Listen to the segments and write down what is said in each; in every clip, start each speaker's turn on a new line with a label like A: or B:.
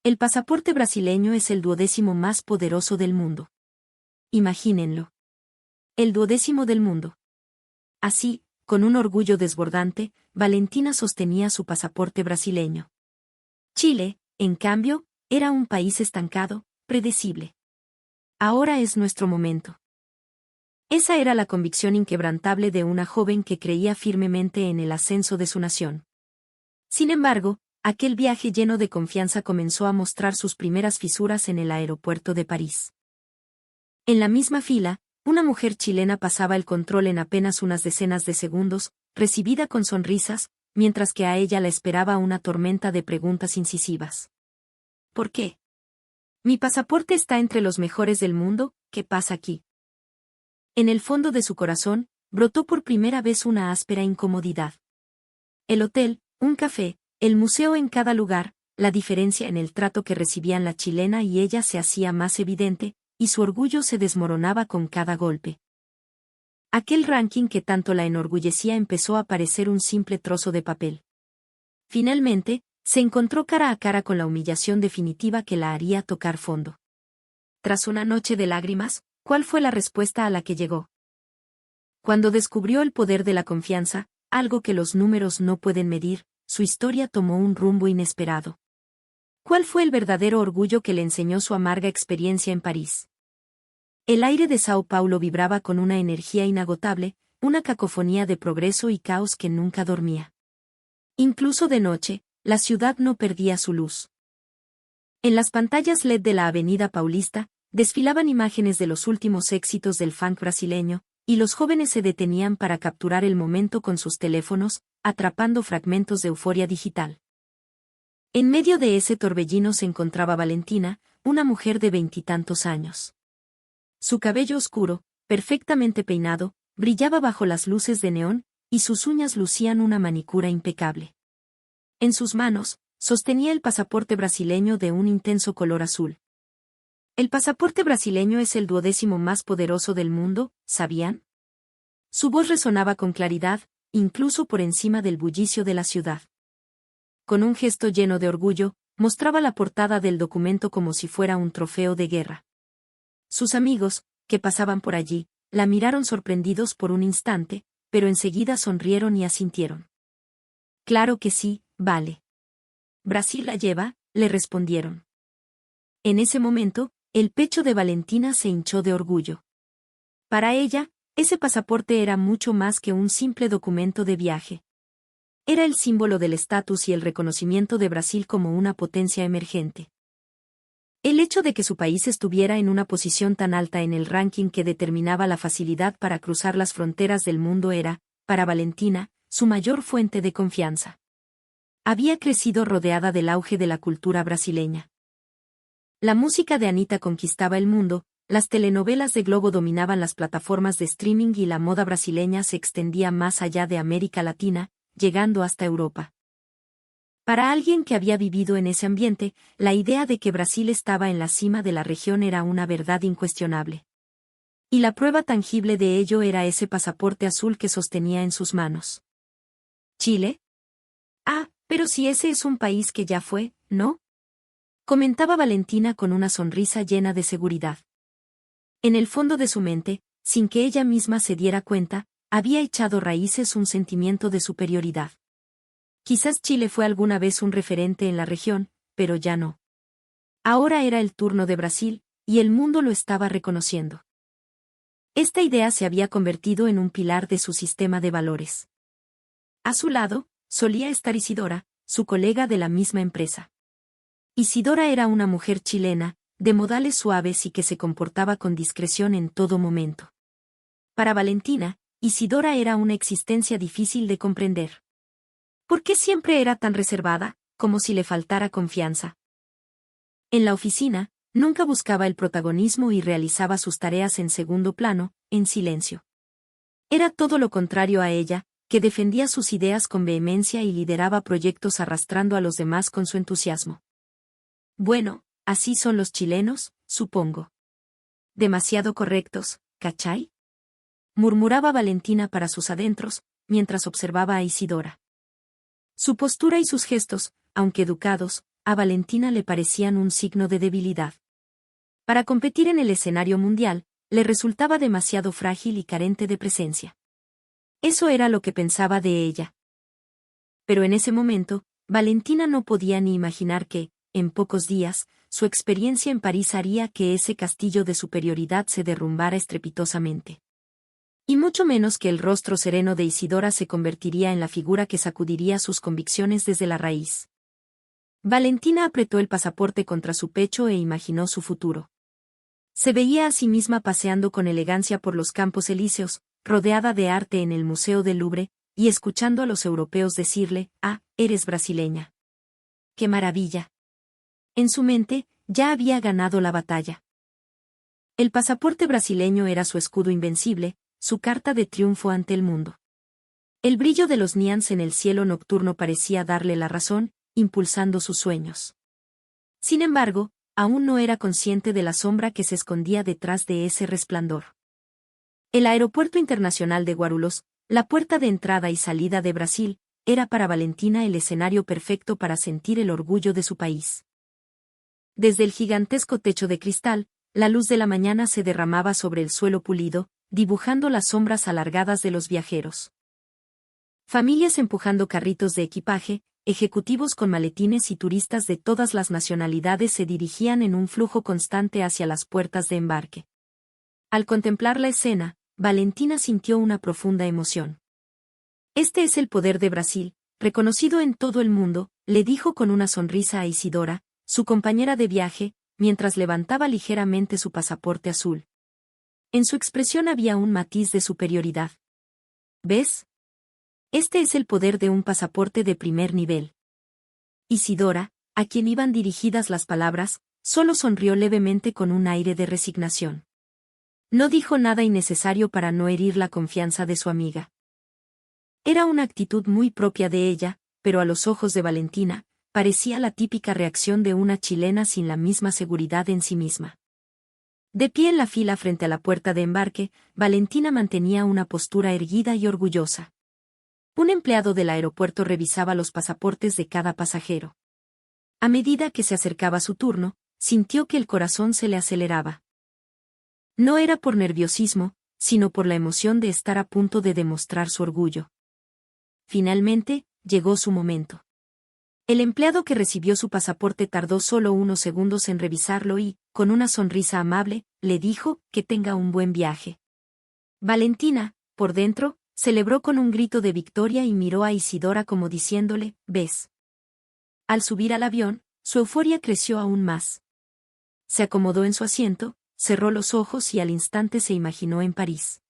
A: El pasaporte brasileño es el 12º más poderoso del mundo. Imagínenlo. El 12º del mundo. Así, con un orgullo desbordante, Valentina sostenía su pasaporte brasileño. Chile, en cambio, era un país estancado, predecible. Ahora es nuestro momento. Esa era la convicción inquebrantable de una joven que creía firmemente en el ascenso de su nación. Sin embargo, aquel viaje lleno de confianza comenzó a mostrar sus primeras fisuras en el aeropuerto de París. En la misma fila, una mujer chilena pasaba el control en apenas unas decenas de segundos, recibida con sonrisas, mientras que a ella la esperaba una tormenta de preguntas incisivas. ¿Por qué? Mi pasaporte está entre los mejores del mundo, ¿qué pasa aquí? En el fondo de su corazón, brotó por primera vez una áspera incomodidad. El hotel, un café, el museo en cada lugar, la diferencia en el trato que recibían la chilena y ella se hacía más evidente, y su orgullo se desmoronaba con cada golpe. Aquel ranking que tanto la enorgullecía empezó a parecer un simple trozo de papel. Finalmente, se encontró cara a cara con la humillación definitiva que la haría tocar fondo. Tras una noche de lágrimas, ¿cuál fue la respuesta a la que llegó? Cuando descubrió el poder de la confianza, algo que los números no pueden medir, su historia tomó un rumbo inesperado. ¿Cuál fue el verdadero orgullo que le enseñó su amarga experiencia en París? El aire de Sao Paulo vibraba con una energía inagotable, una cacofonía de progreso y caos que nunca dormía. Incluso de noche, la ciudad no perdía su luz. En las pantallas LED de la Avenida Paulista, desfilaban imágenes de los últimos éxitos del funk brasileño, y los jóvenes se detenían para capturar el momento con sus teléfonos, atrapando fragmentos de euforia digital. En medio de ese torbellino se encontraba Valentina, una mujer de 20 años. Su cabello oscuro, perfectamente peinado, brillaba bajo las luces de neón, y sus uñas lucían una manicura impecable. En sus manos, sostenía el pasaporte brasileño de un intenso color azul. El pasaporte brasileño es el 12º más poderoso del mundo, ¿sabían? Su voz resonaba con claridad, incluso por encima del bullicio de la ciudad. Con un gesto lleno de orgullo, mostraba la portada del documento como si fuera un trofeo de guerra. Sus amigos, que pasaban por allí, la miraron sorprendidos por un instante, pero enseguida sonrieron y asintieron. Claro que sí, vale. Brasil la lleva, le respondieron. En ese momento, el pecho de Valentina se hinchó de orgullo. Para ella, ese pasaporte era mucho más que un simple documento de viaje. Era el símbolo del estatus y el reconocimiento de Brasil como una potencia emergente. El hecho de que su país estuviera en una posición tan alta en el ranking que determinaba la facilidad para cruzar las fronteras del mundo era, para Valentina, su mayor fuente de confianza. Había crecido rodeada del auge de la cultura brasileña. La música de Anitta conquistaba el mundo, las telenovelas de Globo dominaban las plataformas de streaming y la moda brasileña se extendía más allá de América Latina, llegando hasta Europa. Para alguien que había vivido en ese ambiente, la idea de que Brasil estaba en la cima de la región era una verdad incuestionable. Y la prueba tangible de ello era ese pasaporte azul que sostenía en sus manos. ¿Chile? Ah, pero si ese es un país que ya fue, ¿no? Comentaba Valentina con una sonrisa llena de seguridad. En el fondo de su mente, sin que ella misma se diera cuenta, había echado raíces un sentimiento de superioridad. Quizás Chile fue alguna vez un referente en la región, pero ya no. Ahora era el turno de Brasil, y el mundo lo estaba reconociendo. Esta idea se había convertido en un pilar de su sistema de valores. A su lado, solía estar Isidora, su colega de la misma empresa. Isidora era una mujer chilena, de modales suaves y que se comportaba con discreción en todo momento. Para Valentina, Isidora era una existencia difícil de comprender. ¿Por qué siempre era tan reservada, como si le faltara confianza? En la oficina, nunca buscaba el protagonismo y realizaba sus tareas en segundo plano, en silencio. Era todo lo contrario a ella, que defendía sus ideas con vehemencia y lideraba proyectos arrastrando a los demás con su entusiasmo. Bueno, así son los chilenos, supongo. Demasiado correctos, ¿cachai? Murmuraba Valentina para sus adentros, mientras observaba a Isidora. Su postura y sus gestos, aunque educados, a Valentina le parecían un signo de debilidad. Para competir en el escenario mundial, le resultaba demasiado frágil y carente de presencia. Eso era lo que pensaba de ella. Pero en ese momento, Valentina no podía ni imaginar que, en pocos días, su experiencia en París haría que ese castillo de superioridad se derrumbara estrepitosamente. Y mucho menos que el rostro sereno de Isidora se convertiría en la figura que sacudiría sus convicciones desde la raíz. Valentina apretó el pasaporte contra su pecho e imaginó su futuro. Se veía a sí misma paseando con elegancia por los Campos Elíseos, rodeada de arte en el Museo del Louvre, y escuchando a los europeos decirle: «Ah, eres brasileña». ¡Qué maravilla! En su mente, ya había ganado la batalla. El pasaporte brasileño era su escudo invencible, su carta de triunfo ante el mundo. El brillo de los nians en el cielo nocturno parecía darle la razón, impulsando sus sueños. Sin embargo, aún no era consciente de la sombra que se escondía detrás de ese resplandor. El Aeropuerto Internacional de Guarulhos, la puerta de entrada y salida de Brasil, era para Valentina el escenario perfecto para sentir el orgullo de su país. Desde el gigantesco techo de cristal, la luz de la mañana se derramaba sobre el suelo pulido, dibujando las sombras alargadas de los viajeros. Familias empujando carritos de equipaje, ejecutivos con maletines y turistas de todas las nacionalidades se dirigían en un flujo constante hacia las puertas de embarque. Al contemplar la escena, Valentina sintió una profunda emoción. «Este es el poder de Brasil, reconocido en todo el mundo», le dijo con una sonrisa a Isidora, su compañera de viaje, mientras levantaba ligeramente su pasaporte azul. En su expresión había un matiz de superioridad. «¿Ves? Este es el poder de un pasaporte de primer nivel». Isidora, a quien iban dirigidas las palabras, solo sonrió levemente con un aire de resignación. No dijo nada innecesario para no herir la confianza de su amiga. Era una actitud muy propia de ella, pero a los ojos de Valentina, parecía la típica reacción de una chilena sin la misma seguridad en sí misma. De pie en la fila frente a la puerta de embarque, Valentina mantenía una postura erguida y orgullosa. Un empleado del aeropuerto revisaba los pasaportes de cada pasajero. A medida que se acercaba su turno, sintió que el corazón se le aceleraba. No era por nerviosismo, sino por la emoción de estar a punto de demostrar su orgullo. Finalmente, llegó su momento. El empleado que recibió su pasaporte tardó solo unos segundos en revisarlo y, con una sonrisa amable, le dijo: «Que tenga un buen viaje». Valentina, por dentro, celebró con un grito de victoria y miró a Isidora como diciéndole: «¿Ves?». Al subir al avión, su euforia creció aún más. Se acomodó en su asiento, cerró los ojos y al instante se imaginó en París.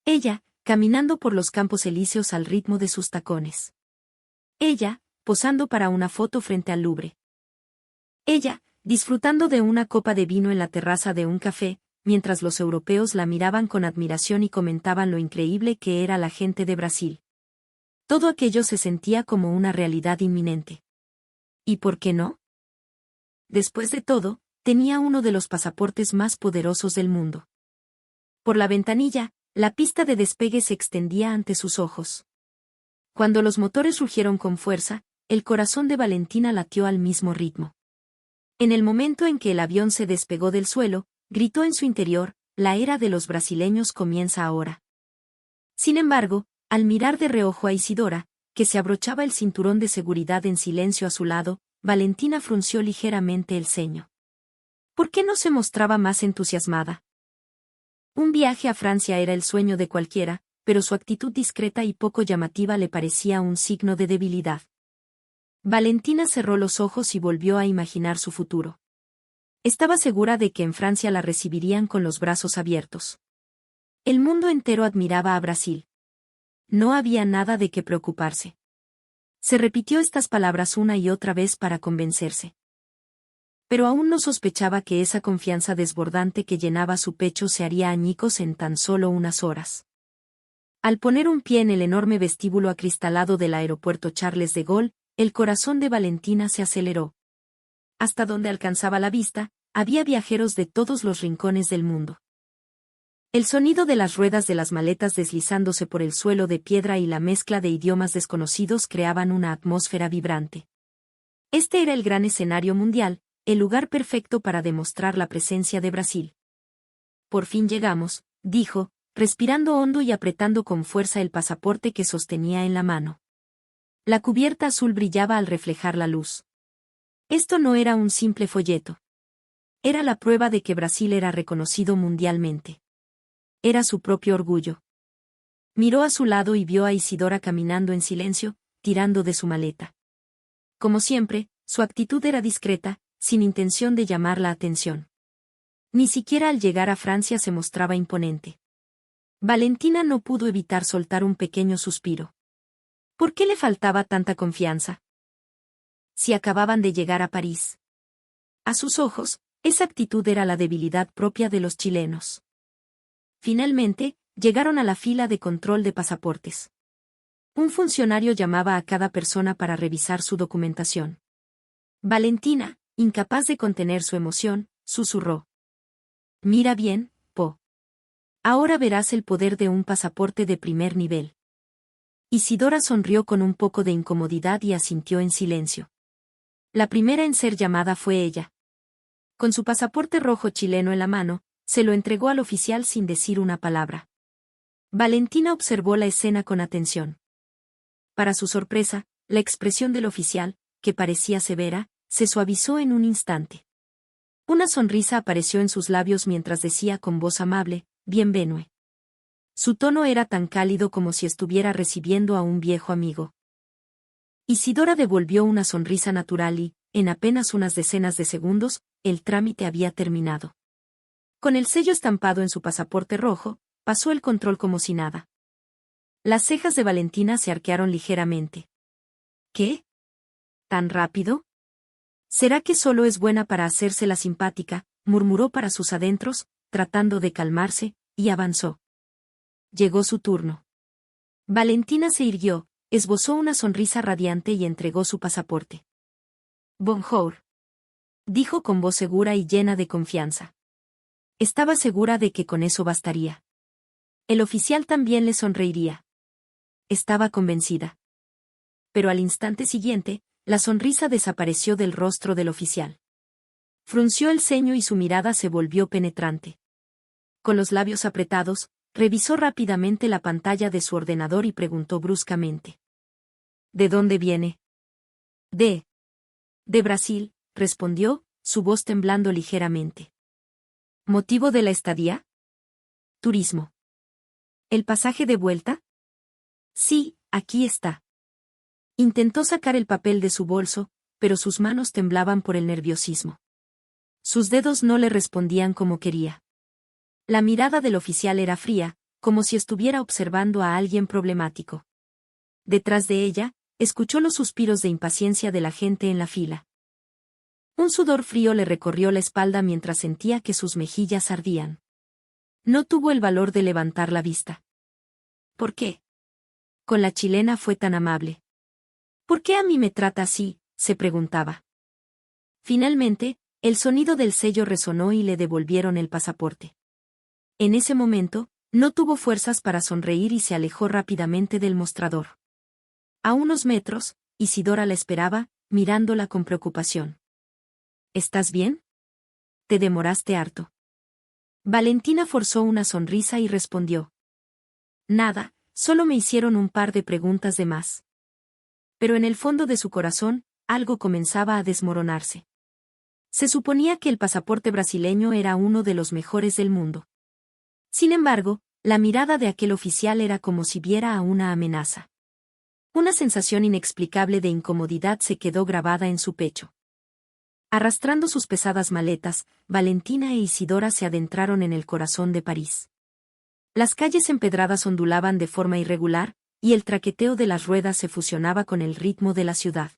A: Ella, caminando por los Campos Elíseos al ritmo de sus tacones. Ella, posando para una foto frente al Louvre. Ella, disfrutando de una copa de vino en la terraza de un café, mientras los europeos la miraban con admiración y comentaban lo increíble que era la gente de Brasil. Todo aquello se sentía como una realidad inminente. ¿Y por qué no? Después de todo, tenía uno de los pasaportes más poderosos del mundo. Por la ventanilla, la pista de despegue se extendía ante sus ojos. Cuando los motores rugieron con fuerza, el corazón de Valentina latió al mismo ritmo. En el momento en que el avión se despegó del suelo, gritó en su interior: «La era de los brasileños comienza ahora». Sin embargo, al mirar de reojo a Isidora, que se abrochaba el cinturón de seguridad en silencio a su lado, Valentina frunció ligeramente el ceño. ¿Por qué no se mostraba más entusiasmada? Un viaje a Francia era el sueño de cualquiera, pero su actitud discreta y poco llamativa le parecía un signo de debilidad. Valentina cerró los ojos y volvió a imaginar su futuro. Estaba segura de que en Francia la recibirían con los brazos abiertos. El mundo entero admiraba a Brasil. No había nada de qué preocuparse. Se repitió estas palabras una y otra vez para convencerse. Pero aún no sospechaba que esa confianza desbordante que llenaba su pecho se haría añicos en tan solo unas horas. Al poner un pie en el enorme vestíbulo acristalado del aeropuerto Charles de Gaulle, el corazón de Valentina se aceleró. Hasta donde alcanzaba la vista, había viajeros de todos los rincones del mundo. El sonido de las ruedas de las maletas deslizándose por el suelo de piedra y la mezcla de idiomas desconocidos creaban una atmósfera vibrante. Este era el gran escenario mundial, el lugar perfecto para demostrar la presencia de Brasil. Por fin llegamos, dijo, respirando hondo y apretando con fuerza el pasaporte que sostenía en la mano. La cubierta azul brillaba al reflejar la luz. Esto no era un simple folleto. Era la prueba de que Brasil era reconocido mundialmente. Era su propio orgullo. Miró a su lado y vio a Isidora caminando en silencio, tirando de su maleta. Como siempre, su actitud era discreta, sin intención de llamar la atención. Ni siquiera al llegar a Francia se mostraba imponente. Valentina no pudo evitar soltar un pequeño suspiro. ¿Por qué le faltaba tanta confianza? Si acababan de llegar a París. A sus ojos, esa actitud era la debilidad propia de los chilenos. Finalmente, llegaron a la fila de control de pasaportes. Un funcionario llamaba a cada persona para revisar su documentación. Valentina, incapaz de contener su emoción, susurró. Mira bien, Po. Ahora verás el poder de un pasaporte de primer nivel. Isidora sonrió con un poco de incomodidad y asintió en silencio. La primera en ser llamada fue ella. Con su pasaporte rojo chileno en la mano, se lo entregó al oficial sin decir una palabra. Valentina observó la escena con atención. Para su sorpresa, la expresión del oficial, que parecía severa, se suavizó en un instante. Una sonrisa apareció en sus labios mientras decía con voz amable, «Bienvenue». Su tono era tan cálido como si estuviera recibiendo a un viejo amigo. Isidora devolvió una sonrisa natural y, en apenas unas decenas de segundos, el trámite había terminado. Con el sello estampado en su pasaporte rojo, pasó el control como si nada. Las cejas de Valentina se arquearon ligeramente. ¿Qué? ¿Tan rápido? ¿Será que solo es buena para hacerse la simpática?, murmuró para sus adentros, tratando de calmarse, y avanzó. Llegó su turno. Valentina se irguió, esbozó una sonrisa radiante y entregó su pasaporte. Bonjour. Dijo con voz segura y llena de confianza. Estaba segura de que con eso bastaría. El oficial también le sonreiría. Estaba convencida. Pero al instante siguiente, la sonrisa desapareció del rostro del oficial. Frunció el ceño y su mirada se volvió penetrante. Con los labios apretados, revisó rápidamente la pantalla de su ordenador y preguntó bruscamente. ¿De dónde viene? De Brasil, respondió, su voz temblando ligeramente. ¿Motivo de la estadía? Turismo. ¿El pasaje de vuelta? Sí, aquí está. Intentó sacar el papel de su bolso, pero sus manos temblaban por el nerviosismo. Sus dedos no le respondían como quería. La mirada del oficial era fría, como si estuviera observando a alguien problemático. Detrás de ella, escuchó los suspiros de impaciencia de la gente en la fila. Un sudor frío le recorrió la espalda mientras sentía que sus mejillas ardían. No tuvo el valor de levantar la vista. ¿Por qué? Con la chilena fue tan amable. ¿Por qué a mí me trata así?, se preguntaba. Finalmente, el sonido del sello resonó y le devolvieron el pasaporte. En ese momento, no tuvo fuerzas para sonreír y se alejó rápidamente del mostrador. A unos metros, Isidora la esperaba, mirándola con preocupación. ¿Estás bien? Te demoraste harto. Valentina forzó una sonrisa y respondió. Nada, solo me hicieron un par de preguntas de más. Pero en el fondo de su corazón, algo comenzaba a desmoronarse. Se suponía que el pasaporte brasileño era uno de los mejores del mundo. Sin embargo, la mirada de aquel oficial era como si viera a una amenaza. Una sensación inexplicable de incomodidad se quedó grabada en su pecho. Arrastrando sus pesadas maletas, Valentina e Isidora se adentraron en el corazón de París. Las calles empedradas ondulaban de forma irregular, y el traqueteo de las ruedas se fusionaba con el ritmo de la ciudad.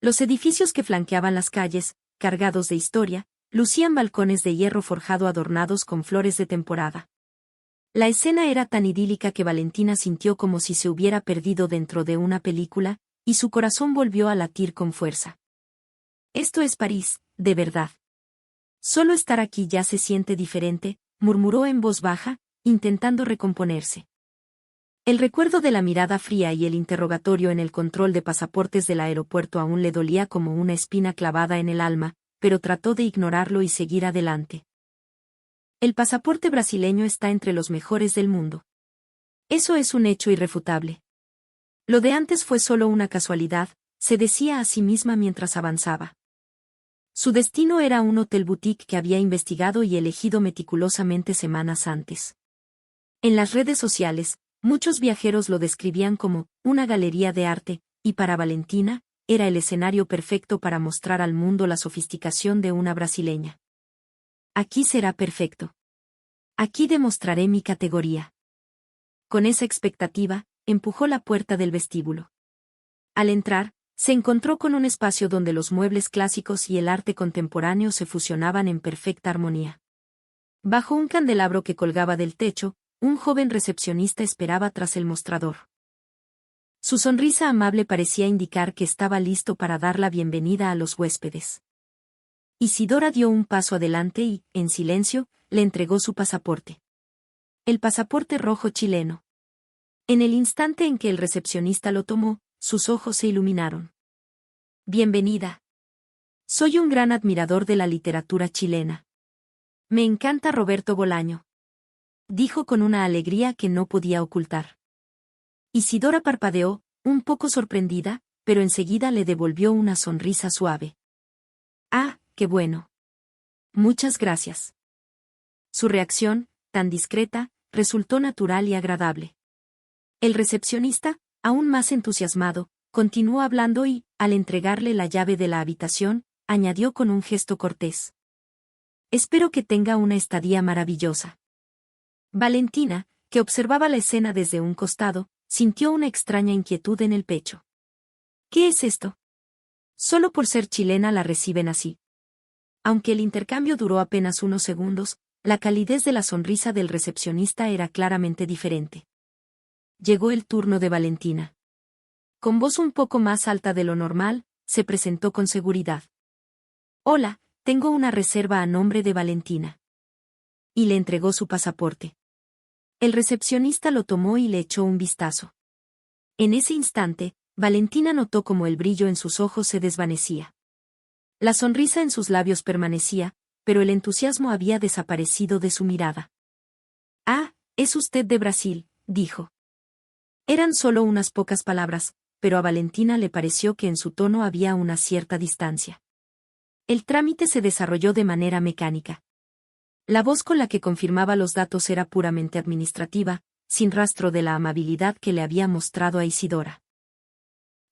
A: Los edificios que flanqueaban las calles, cargados de historia, lucían balcones de hierro forjado adornados con flores de temporada. La escena era tan idílica que Valentina sintió como si se hubiera perdido dentro de una película, y su corazón volvió a latir con fuerza. Esto es París, de verdad. Solo estar aquí ya se siente diferente, murmuró en voz baja, intentando recomponerse. El recuerdo de la mirada fría y el interrogatorio en el control de pasaportes del aeropuerto aún le dolía como una espina clavada en el alma, pero trató de ignorarlo y seguir adelante. El pasaporte brasileño está entre los mejores del mundo. Eso es un hecho irrefutable. Lo de antes fue solo una casualidad, se decía a sí misma mientras avanzaba. Su destino era un hotel boutique que había investigado y elegido meticulosamente semanas antes. En las redes sociales, muchos viajeros lo describían como una galería de arte, y para Valentina, era el escenario perfecto para mostrar al mundo la sofisticación de una brasileña. Aquí será perfecto. Aquí demostraré mi categoría. Con esa expectativa, empujó la puerta del vestíbulo. Al entrar, se encontró con un espacio donde los muebles clásicos y el arte contemporáneo se fusionaban en perfecta armonía. Bajo un candelabro que colgaba del techo, un joven recepcionista esperaba tras el mostrador. Su sonrisa amable parecía indicar que estaba listo para dar la bienvenida a los huéspedes. Isidora dio un paso adelante y, en silencio, le entregó su pasaporte. El pasaporte rojo chileno. En el instante en que el recepcionista lo tomó, sus ojos se iluminaron. Bienvenida. Soy un gran admirador de la literatura chilena. Me encanta Roberto Bolaño. Dijo con una alegría que no podía ocultar. Isidora parpadeó, un poco sorprendida, pero enseguida le devolvió una sonrisa suave. Ah, qué bueno. Muchas gracias. Su reacción, tan discreta, resultó natural y agradable. El recepcionista, aún más entusiasmado, continuó hablando y, al entregarle la llave de la habitación, añadió con un gesto cortés. Espero que tenga una estadía maravillosa. Valentina, que observaba la escena desde un costado, sintió una extraña inquietud en el pecho. ¿Qué es esto? Solo por ser chilena la reciben así. Aunque el intercambio duró apenas unos segundos, la calidez de la sonrisa del recepcionista era claramente diferente. Llegó el turno de Valentina. Con voz un poco más alta de lo normal, se presentó con seguridad. Hola, tengo una reserva a nombre de Valentina. Y le entregó su pasaporte. El recepcionista lo tomó y le echó un vistazo. En ese instante, Valentina notó cómo el brillo en sus ojos se desvanecía. La sonrisa en sus labios permanecía, pero el entusiasmo había desaparecido de su mirada. Ah, es usted de Brasil, dijo. Eran solo unas pocas palabras, pero a Valentina le pareció que en su tono había una cierta distancia. El trámite se desarrolló de manera mecánica. La voz con la que confirmaba los datos era puramente administrativa, sin rastro de la amabilidad que le había mostrado a Isidora.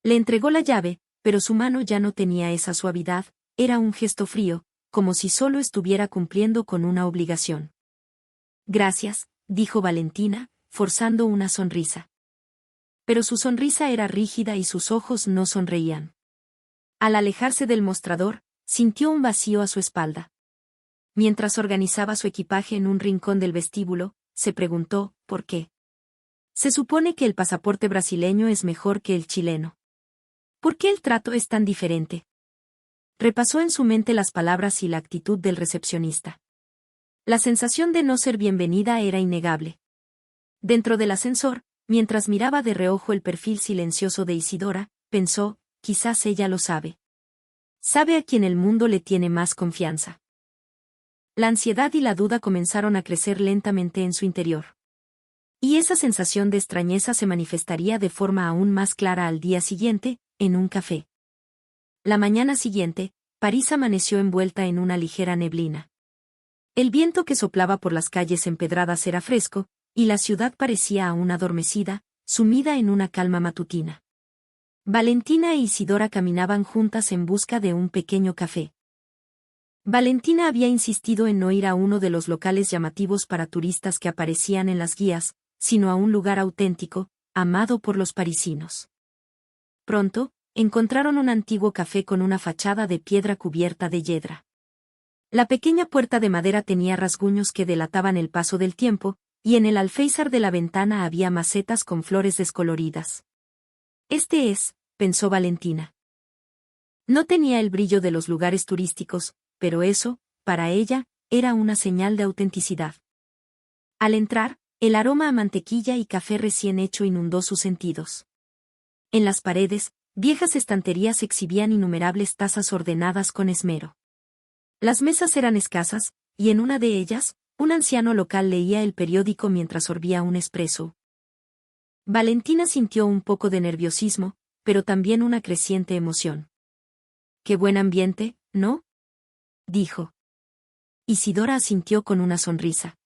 A: Le entregó la llave, pero su mano ya no tenía esa suavidad, era un gesto frío, como si solo estuviera cumpliendo con una obligación. Gracias, dijo Valentina, forzando una sonrisa. Pero su sonrisa era rígida y sus ojos no sonreían. Al alejarse del mostrador, sintió un vacío a su espalda. Mientras organizaba su equipaje en un rincón del vestíbulo, se preguntó, ¿por qué? Se supone que el pasaporte brasileño es mejor que el chileno. ¿Por qué el trato es tan diferente? Repasó en su mente las palabras y la actitud del recepcionista. La sensación de no ser bienvenida era innegable. Dentro del ascensor, mientras miraba de reojo el perfil silencioso de Isidora, pensó, quizás ella lo sabe. Sabe a quien el mundo le tiene más confianza. La ansiedad y la duda comenzaron a crecer lentamente en su interior. Y esa sensación de extrañeza se manifestaría de forma aún más clara al día siguiente, en un café. La mañana siguiente, París amaneció envuelta en una ligera neblina. El viento que soplaba por las calles empedradas era fresco, y la ciudad parecía aún adormecida, sumida en una calma matutina. Valentina e Isidora caminaban juntas en busca de un pequeño café. Valentina había insistido en no ir a uno de los locales llamativos para turistas que aparecían en las guías, sino a un lugar auténtico, amado por los parisinos. Pronto, encontraron un antiguo café con una fachada de piedra cubierta de yedra. La pequeña puerta de madera tenía rasguños que delataban el paso del tiempo, y en el alféizar de la ventana había macetas con flores descoloridas. Este es, pensó Valentina. No tenía el brillo de los lugares turísticos, pero eso, para ella, era una señal de autenticidad. Al entrar, El aroma a mantequilla y café recién hecho inundó sus sentidos. En las paredes, viejas estanterías exhibían innumerables tazas ordenadas con esmero. Las mesas eran escasas, y en una de ellas, un anciano local leía el periódico mientras sorbía un espresso. Valentina sintió un poco de nerviosismo, pero también una creciente emoción. «Qué buen ambiente, ¿no?», dijo. Isidora asintió con una sonrisa.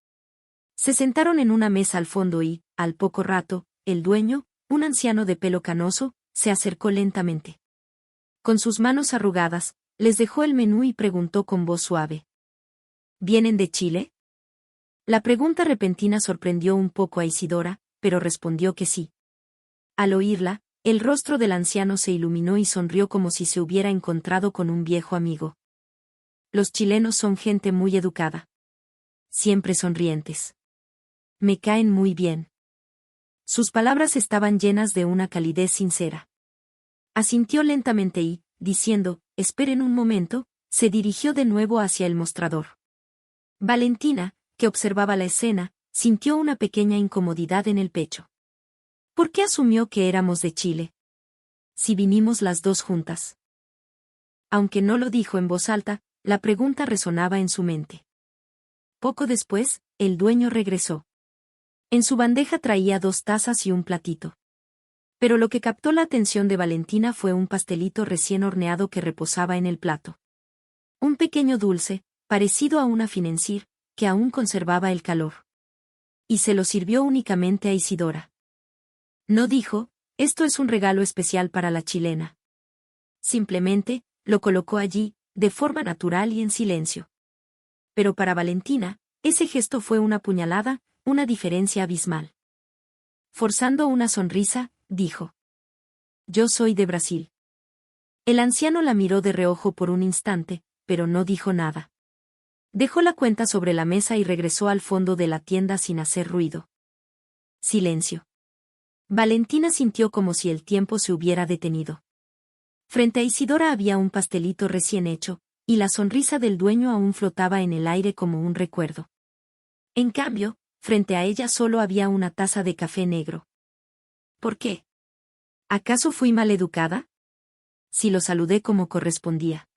A: Se sentaron en una mesa al fondo y, al poco rato, el dueño, un anciano de pelo canoso, se acercó lentamente. Con sus manos arrugadas, les dejó el menú y preguntó con voz suave. «¿Vienen de Chile?». La pregunta repentina sorprendió un poco a Isidora, pero respondió que sí. Al oírla, el rostro del anciano se iluminó y sonrió como si se hubiera encontrado con un viejo amigo. «Los chilenos son gente muy educada. Siempre sonrientes. Me caen muy bien». Sus palabras estaban llenas de una calidez sincera. Asintió lentamente y, diciendo, «Esperen un momento», se dirigió de nuevo hacia el mostrador. Valentina, que observaba la escena, sintió una pequeña incomodidad en el pecho. ¿Por qué asumió que éramos de Chile? Si vinimos las dos juntas. Aunque no lo dijo en voz alta, la pregunta resonaba en su mente. Poco después, el dueño regresó. En su bandeja traía 2 tazas y un platito. Pero lo que captó la atención de Valentina fue un pastelito recién horneado que reposaba en el plato. Un pequeño dulce, parecido a una financier, que aún conservaba el calor. Y se lo sirvió únicamente a Isidora. No dijo, «Esto es un regalo especial para la chilena». Simplemente, lo colocó allí, de forma natural y en silencio. Pero para Valentina, ese gesto fue una puñalada, una diferencia abismal. Forzando una sonrisa, dijo. «Yo soy de Brasil». El anciano la miró de reojo por un instante, pero no dijo nada. Dejó la cuenta sobre la mesa y regresó al fondo de la tienda sin hacer ruido. Silencio. Valentina sintió como si el tiempo se hubiera detenido. Frente a Isidora había un pastelito recién hecho, y la sonrisa del dueño aún flotaba en el aire como un recuerdo. En cambio, frente a ella solo había una taza de café negro. ¿Por qué? ¿Acaso fui maleducada? Si lo saludé como correspondía.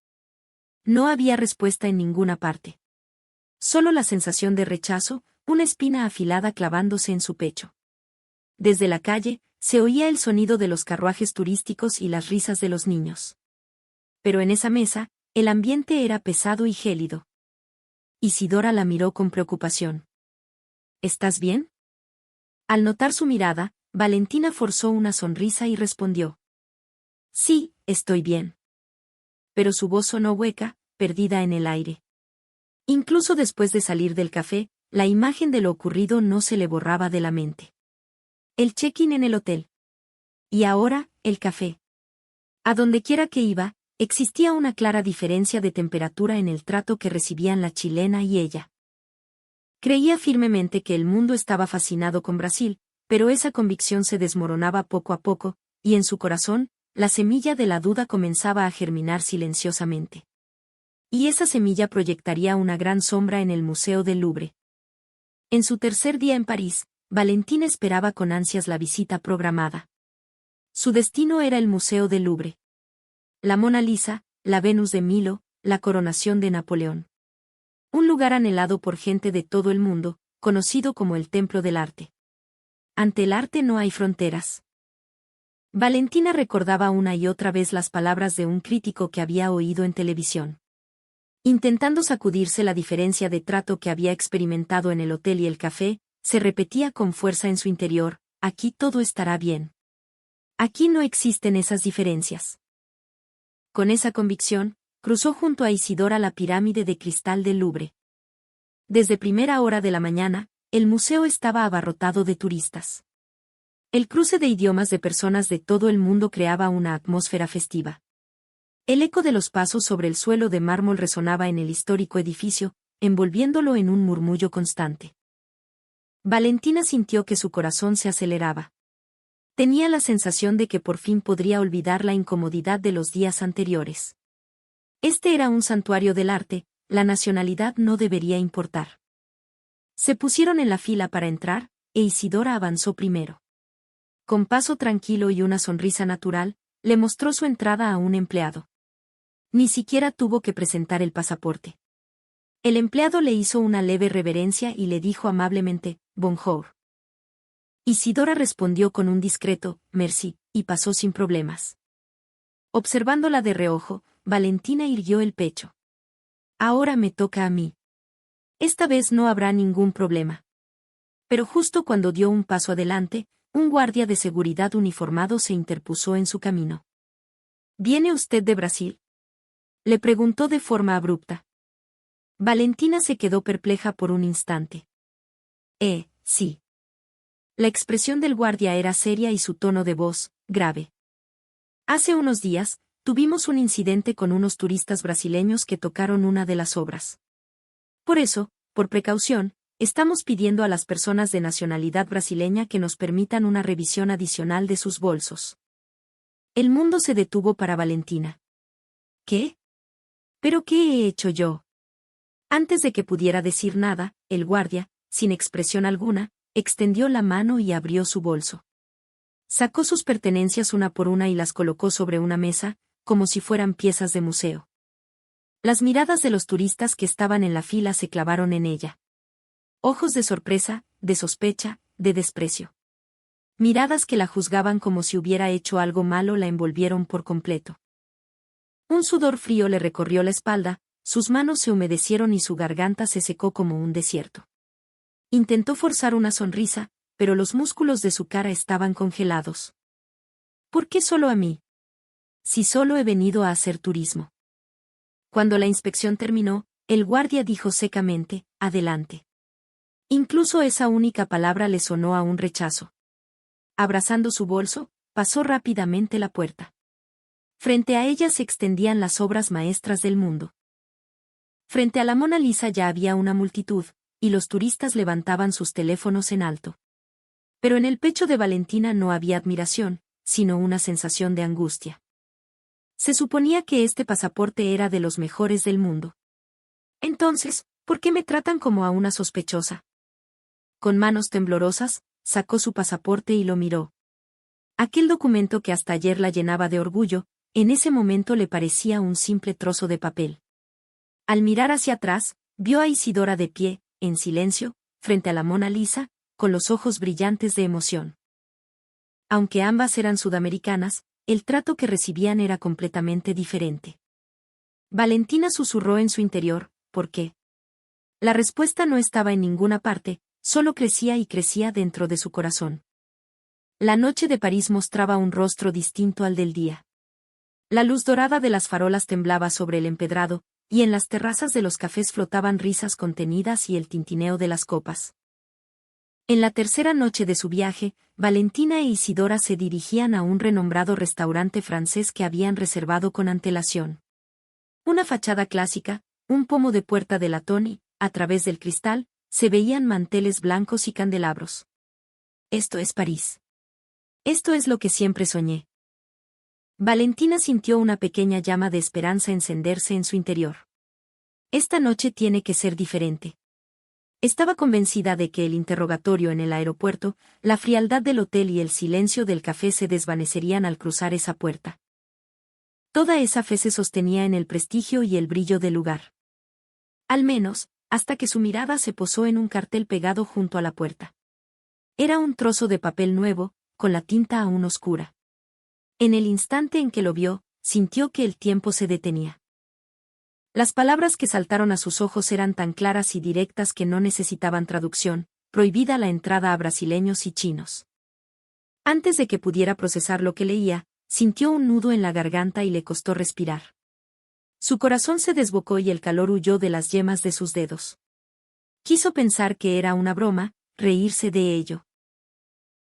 A: No había respuesta en ninguna parte. Solo la sensación de rechazo, una espina afilada clavándose en su pecho. Desde la calle, se oía el sonido de los carruajes turísticos y las risas de los niños. Pero en esa mesa, el ambiente era pesado y gélido. Isidora la miró con preocupación. ¿Estás bien? Al notar su mirada, Valentina forzó una sonrisa y respondió. Sí, estoy bien. Pero su voz sonó hueca, perdida en el aire. Incluso después de salir del café, la imagen de lo ocurrido no se le borraba de la mente. El check-in en el hotel. Y ahora, el café. A donde quiera que iba, existía una clara diferencia de temperatura en el trato que recibían la chilena y ella. Creía firmemente que el mundo estaba fascinado con Brasil, pero esa convicción se desmoronaba poco a poco, y en su corazón, la semilla de la duda comenzaba a germinar silenciosamente. Y esa semilla proyectaría una gran sombra en el Museo del Louvre. En su tercer día en París, Valentina esperaba con ansias la visita programada. Su destino era el Museo del Louvre. La Mona Lisa, la Venus de Milo, la coronación de Napoleón. Un lugar anhelado por gente de todo el mundo, conocido como el Templo del Arte. Ante el arte no hay fronteras. Valentina recordaba una y otra vez las palabras de un crítico que había oído en televisión. Intentando sacudirse la diferencia de trato que había experimentado en el hotel y el café, se repetía con fuerza en su interior, aquí todo estará bien. Aquí no existen esas diferencias. Con esa convicción, cruzó junto a Isidora la pirámide de cristal del Louvre. Desde primera hora de la mañana, el museo estaba abarrotado de turistas. El cruce de idiomas de personas de todo el mundo creaba una atmósfera festiva. El eco de los pasos sobre el suelo de mármol resonaba en el histórico edificio, envolviéndolo en un murmullo constante. Valentina sintió que su corazón se aceleraba. Tenía la sensación de que por fin podría olvidar la incomodidad de los días anteriores. Este era un santuario del arte, la nacionalidad no debería importar. Se pusieron en la fila para entrar, e Isidora avanzó primero. Con paso tranquilo y una sonrisa natural, le mostró su entrada a un empleado. Ni siquiera tuvo que presentar el pasaporte. El empleado le hizo una leve reverencia y le dijo amablemente, «Bonjour». Isidora respondió con un discreto, «Merci», y pasó sin problemas. Observándola de reojo, Valentina irguió el pecho. «Ahora me toca a mí. Esta vez no habrá ningún problema». Pero justo cuando dio un paso adelante, un guardia de seguridad uniformado se interpuso en su camino. «¿Viene usted de Brasil?», le preguntó de forma abrupta. Valentina se quedó perpleja por un instante. Sí. La expresión del guardia era seria y su tono de voz, grave. Hace unos días, tuvimos un incidente con unos turistas brasileños que tocaron una de las obras. Por eso, por precaución, estamos pidiendo a las personas de nacionalidad brasileña que nos permitan una revisión adicional de sus bolsos. El mundo se detuvo para Valentina. ¿Qué? ¿Pero qué he hecho yo? Antes de que pudiera decir nada, el guardia, sin expresión alguna, extendió la mano y abrió su bolso. Sacó sus pertenencias una por una y las colocó sobre una mesa, como si fueran piezas de museo. Las miradas de los turistas que estaban en la fila se clavaron en ella. Ojos de sorpresa, de sospecha, de desprecio. Miradas que la juzgaban como si hubiera hecho algo malo la envolvieron por completo. Un sudor frío le recorrió la espalda, sus manos se humedecieron y su garganta se secó como un desierto. Intentó forzar una sonrisa, pero los músculos de su cara estaban congelados. ¿Por qué solo a mí? Si solo he venido a hacer turismo. Cuando la inspección terminó, el guardia dijo secamente, «Adelante». Incluso esa única palabra le sonó a un rechazo. Abrazando su bolso, pasó rápidamente la puerta. Frente a ella se extendían las obras maestras del mundo. Frente a la Mona Lisa ya había una multitud, y los turistas levantaban sus teléfonos en alto. Pero en el pecho de Valentina no había admiración, sino una sensación de angustia. Se suponía que este pasaporte era de los mejores del mundo. Entonces, ¿por qué me tratan como a una sospechosa? Con manos temblorosas, sacó su pasaporte y lo miró. Aquel documento que hasta ayer la llenaba de orgullo, en ese momento le parecía un simple trozo de papel. Al mirar hacia atrás, vio a Isidora de pie, en silencio, frente a la Mona Lisa, con los ojos brillantes de emoción. Aunque ambas eran sudamericanas, el trato que recibían era completamente diferente. Valentina susurró en su interior, ¿por qué? La respuesta no estaba en ninguna parte, solo crecía y crecía dentro de su corazón. La noche de París mostraba un rostro distinto al del día. La luz dorada de las farolas temblaba sobre el empedrado, y en las terrazas de los cafés flotaban risas contenidas y el tintineo de las copas. En la tercera noche de su viaje, Valentina e Isidora se dirigían a un renombrado restaurante francés que habían reservado con antelación. Una fachada clásica, un pomo de puerta de latón y, a través del cristal, se veían manteles blancos y candelabros. Esto es París. Esto es lo que siempre soñé. Valentina sintió una pequeña llama de esperanza encenderse en su interior. Esta noche tiene que ser diferente. Estaba convencida de que el interrogatorio en el aeropuerto, la frialdad del hotel y el silencio del café se desvanecerían al cruzar esa puerta. Toda esa fe se sostenía en el prestigio y el brillo del lugar. Al menos, hasta que su mirada se posó en un cartel pegado junto a la puerta. Era un trozo de papel nuevo, con la tinta aún oscura. En el instante en que lo vio, sintió que el tiempo se detenía. Las palabras que saltaron a sus ojos eran tan claras y directas que no necesitaban traducción, prohibida la entrada a brasileños y chinos. Antes de que pudiera procesar lo que leía, sintió un nudo en la garganta y le costó respirar. Su corazón se desbocó y el calor huyó de las yemas de sus dedos. Quiso pensar que era una broma, reírse de ello.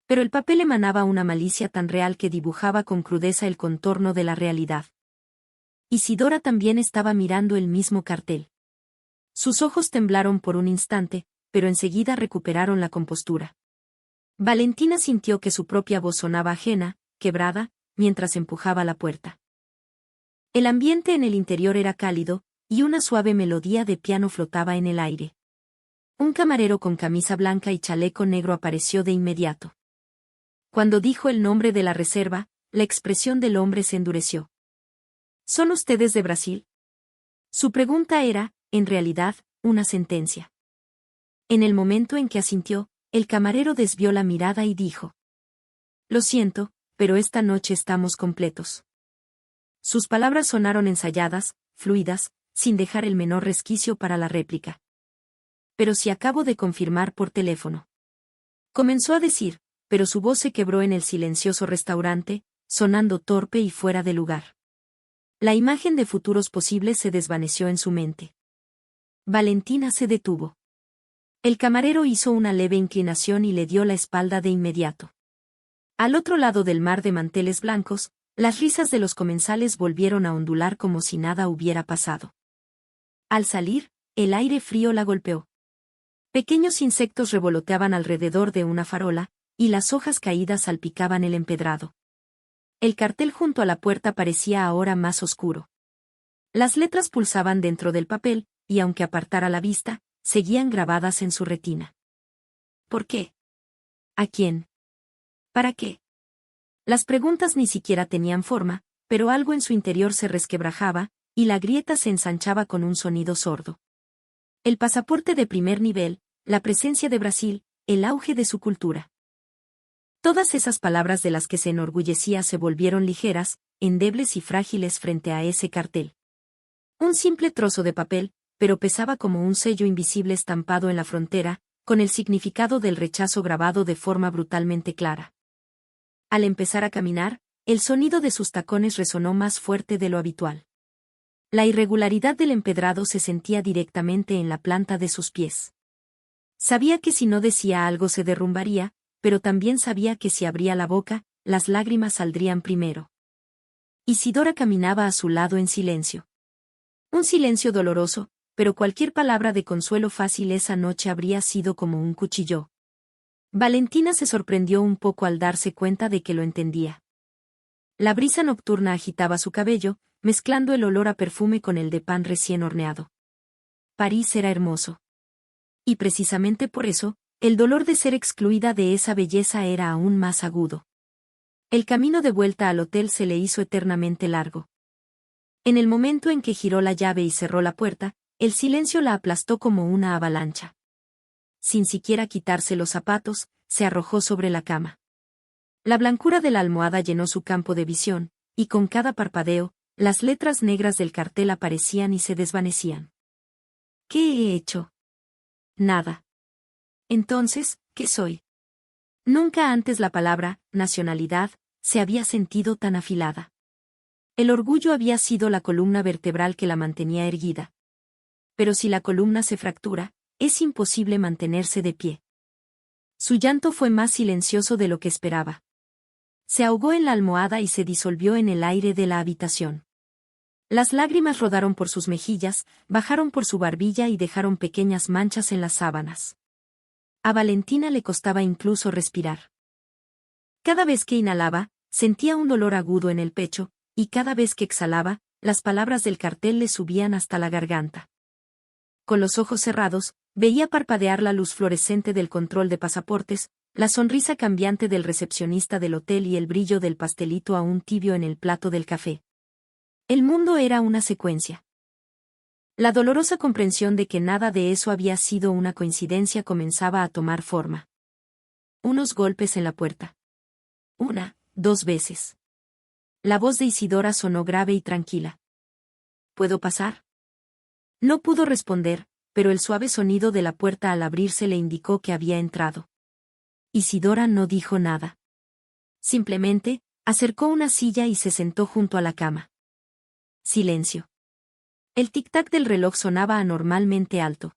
A: Pero el papel emanaba una malicia tan real que dibujaba con crudeza el contorno de la realidad. Isidora también estaba mirando el mismo cartel. Sus ojos temblaron por un instante, pero enseguida recuperaron la compostura. Valentina sintió que su propia voz sonaba ajena, quebrada, mientras empujaba la puerta. El ambiente en el interior era cálido, y una suave melodía de piano flotaba en el aire. Un camarero con camisa blanca y chaleco negro apareció de inmediato. Cuando dijo el nombre de la reserva, la expresión del hombre se endureció. ¿Son ustedes de Brasil? Su pregunta era, en realidad, una sentencia. En el momento en que asintió, el camarero desvió la mirada y dijo: Lo siento, pero esta noche estamos completos. Sus palabras sonaron ensayadas, fluidas, sin dejar el menor resquicio para la réplica. Pero si acabo de confirmar por teléfono. Comenzó a decir, pero su voz se quebró en el silencioso restaurante, sonando torpe y fuera de lugar. La imagen de futuros posibles se desvaneció en su mente. Valentina se detuvo. El camarero hizo una leve inclinación y le dio la espalda de inmediato. Al otro lado del mar de manteles blancos, las risas de los comensales volvieron a ondular como si nada hubiera pasado. Al salir, el aire frío la golpeó. Pequeños insectos revoloteaban alrededor de una farola, y las hojas caídas salpicaban el empedrado. El cartel junto a la puerta parecía ahora más oscuro. Las letras pulsaban dentro del papel, y aunque apartara la vista, seguían grabadas en su retina. ¿Por qué? ¿A quién? ¿Para qué? Las preguntas ni siquiera tenían forma, pero algo en su interior se resquebrajaba, y la grieta se ensanchaba con un sonido sordo. El pasaporte de primer nivel, la presencia de Brasil, el auge de su cultura. Todas esas palabras de las que se enorgullecía se volvieron ligeras, endebles y frágiles frente a ese cartel. Un simple trozo de papel, pero pesaba como un sello invisible estampado en la frontera, con el significado del rechazo grabado de forma brutalmente clara. Al empezar a caminar, el sonido de sus tacones resonó más fuerte de lo habitual. La irregularidad del empedrado se sentía directamente en la planta de sus pies. Sabía que si no decía algo se derrumbaría, pero también sabía que si abría la boca, las lágrimas saldrían primero. Isidora caminaba a su lado en silencio. Un silencio doloroso, pero cualquier palabra de consuelo fácil esa noche habría sido como un cuchillo. Valentina se sorprendió un poco al darse cuenta de que lo entendía. La brisa nocturna agitaba su cabello, mezclando el olor a perfume con el de pan recién horneado. París era hermoso. Y precisamente por eso, el dolor de ser excluida de esa belleza era aún más agudo. El camino de vuelta al hotel se le hizo eternamente largo. En el momento en que giró la llave y cerró la puerta, el silencio la aplastó como una avalancha. Sin siquiera quitarse los zapatos, se arrojó sobre la cama. La blancura de la almohada llenó su campo de visión, y con cada parpadeo, las letras negras del cartel aparecían y se desvanecían. ¿Qué he hecho? Nada. Entonces, ¿qué soy? Nunca antes la palabra, nacionalidad, se había sentido tan afilada. El orgullo había sido la columna vertebral que la mantenía erguida. Pero si la columna se fractura, es imposible mantenerse de pie. Su llanto fue más silencioso de lo que esperaba. Se ahogó en la almohada y se disolvió en el aire de la habitación. Las lágrimas rodaron por sus mejillas, bajaron por su barbilla y dejaron pequeñas manchas en las sábanas. A Valentina le costaba incluso respirar. Cada vez que inhalaba, sentía un dolor agudo en el pecho, y cada vez que exhalaba, las palabras del cartel le subían hasta la garganta. Con los ojos cerrados, veía parpadear la luz fluorescente del control de pasaportes, la sonrisa cambiante del recepcionista del hotel y el brillo del pastelito aún tibio en el plato del café. El mundo era una secuencia. La dolorosa comprensión de que nada de eso había sido una coincidencia comenzaba a tomar forma. Unos golpes en la puerta. Una, 2 veces. La voz de Isidora sonó grave y tranquila. ¿Puedo pasar? No pudo responder, pero el suave sonido de la puerta al abrirse le indicó que había entrado. Isidora no dijo nada. Simplemente, acercó una silla y se sentó junto a la cama. Silencio. El tic-tac del reloj sonaba anormalmente alto.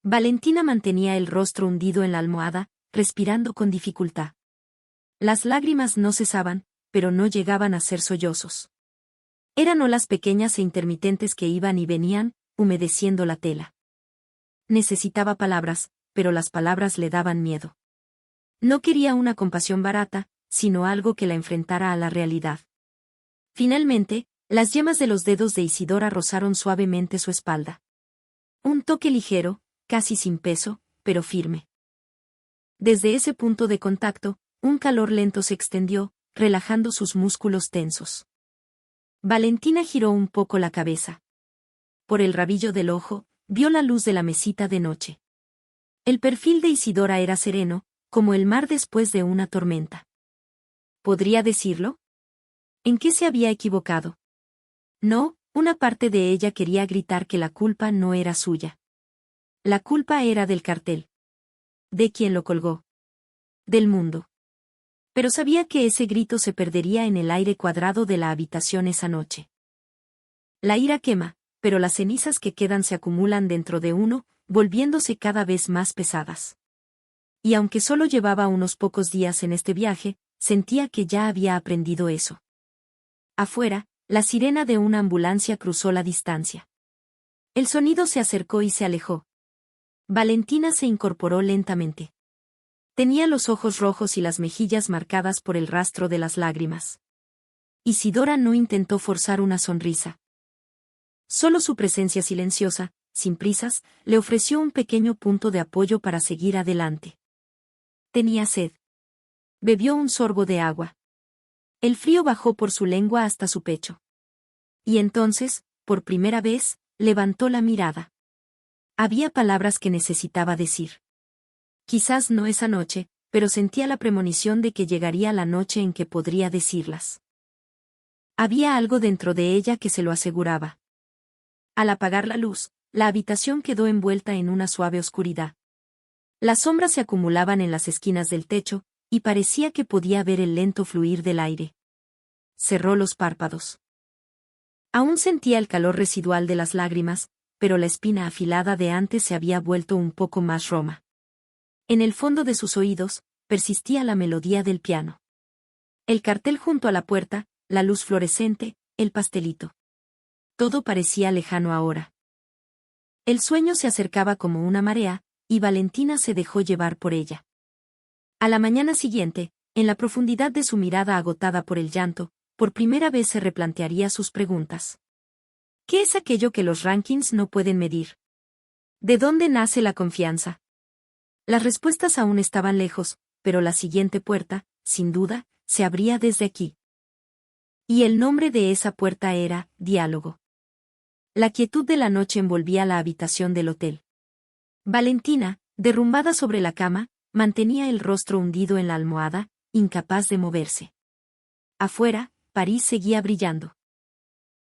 A: Valentina mantenía el rostro hundido en la almohada, respirando con dificultad. Las lágrimas no cesaban, pero no llegaban a ser sollozos. Eran olas pequeñas e intermitentes que iban y venían, humedeciendo la tela. Necesitaba palabras, pero las palabras le daban miedo. No quería una compasión barata, sino algo que la enfrentara a la realidad. Finalmente, las yemas de los dedos de Isidora rozaron suavemente su espalda. Un toque ligero, casi sin peso, pero firme. Desde ese punto de contacto, un calor lento se extendió, relajando sus músculos tensos. Valentina giró un poco la cabeza. Por el rabillo del ojo, vio la luz de la mesita de noche. El perfil de Isidora era sereno, como el mar después de una tormenta. ¿Podría decirlo? ¿En qué se había equivocado? No, una parte de ella quería gritar que la culpa no era suya. La culpa era del cartel. ¿De quién lo colgó? Del mundo. Pero sabía que ese grito se perdería en el aire cuadrado de la habitación esa noche. La ira quema, pero las cenizas que quedan se acumulan dentro de uno, volviéndose cada vez más pesadas. Y aunque solo llevaba unos pocos días en este viaje, sentía que ya había aprendido eso. Afuera, la sirena de una ambulancia cruzó la distancia. El sonido se acercó y se alejó. Valentina se incorporó lentamente. Tenía los ojos rojos y las mejillas marcadas por el rastro de las lágrimas. Isidora no intentó forzar una sonrisa. Solo su presencia silenciosa, sin prisas, le ofreció un pequeño punto de apoyo para seguir adelante. Tenía sed. Bebió un sorbo de agua. El frío bajó por su lengua hasta su pecho. Y entonces, por primera vez, levantó la mirada. Había palabras que necesitaba decir. Quizás no esa noche, pero sentía la premonición de que llegaría la noche en que podría decirlas. Había algo dentro de ella que se lo aseguraba. Al apagar la luz, la habitación quedó envuelta en una suave oscuridad. Las sombras se acumulaban en las esquinas del techo, y parecía que podía ver el lento fluir del aire. Cerró los párpados. Aún sentía el calor residual de las lágrimas, pero la espina afilada de antes se había vuelto un poco más roma. En el fondo de sus oídos, persistía la melodía del piano. El cartel junto a la puerta, la luz fluorescente, el pastelito. Todo parecía lejano ahora. El sueño se acercaba como una marea, y Valentina se dejó llevar por ella. A la mañana siguiente, en la profundidad de su mirada agotada por el llanto, por primera vez se replantearía sus preguntas. ¿Qué es aquello que los rankings no pueden medir? ¿De dónde nace la confianza? Las respuestas aún estaban lejos, pero la siguiente puerta, sin duda, se abría desde aquí. Y el nombre de esa puerta era diálogo. La quietud de la noche envolvía la habitación del hotel. Valentina, derrumbada sobre la cama, mantenía el rostro hundido en la almohada, incapaz de moverse. Afuera, París seguía brillando.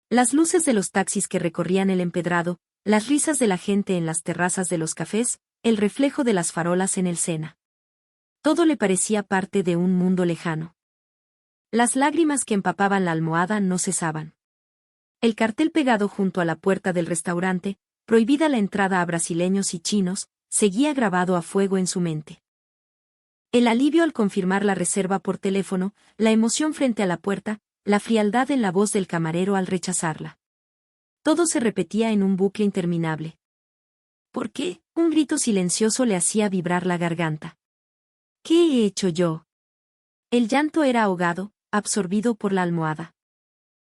A: Las luces de los taxis que recorrían el empedrado, las risas de la gente en las terrazas de los cafés, el reflejo de las farolas en el Sena. Todo le parecía parte de un mundo lejano. Las lágrimas que empapaban la almohada no cesaban. El cartel pegado junto a la puerta del restaurante, prohibida la entrada a brasileños y chinos, seguía grabado a fuego en su mente. El alivio al confirmar la reserva por teléfono, la emoción frente a la puerta, la frialdad en la voz del camarero al rechazarla. Todo se repetía en un bucle interminable. ¿Por qué? Un grito silencioso le hacía vibrar la garganta. ¿Qué he hecho yo? El llanto era ahogado, absorbido por la almohada.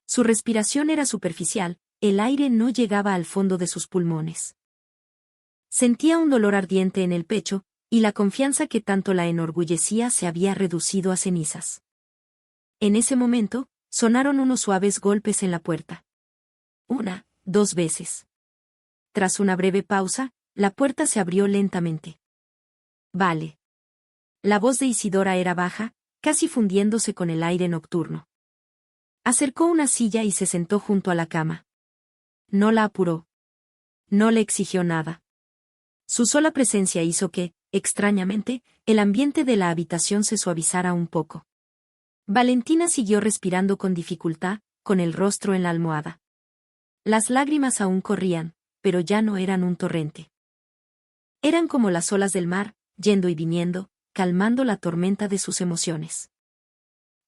A: Su respiración era superficial, el aire no llegaba al fondo de sus pulmones. Sentía un dolor ardiente en el pecho, y la confianza que tanto la enorgullecía se había reducido a cenizas. En ese momento, sonaron unos suaves golpes en la puerta. 1, 2 veces. Tras una breve pausa, la puerta se abrió lentamente. Vale. La voz de Isidora era baja, casi fundiéndose con el aire nocturno. Acercó una silla y se sentó junto a la cama. No la apuró. No le exigió nada. Su sola presencia hizo que, extrañamente, el ambiente de la habitación se suavizara un poco. Valentina siguió respirando con dificultad, con el rostro en la almohada. Las lágrimas aún corrían, pero ya no eran un torrente. Eran como las olas del mar, yendo y viniendo, calmando la tormenta de sus emociones.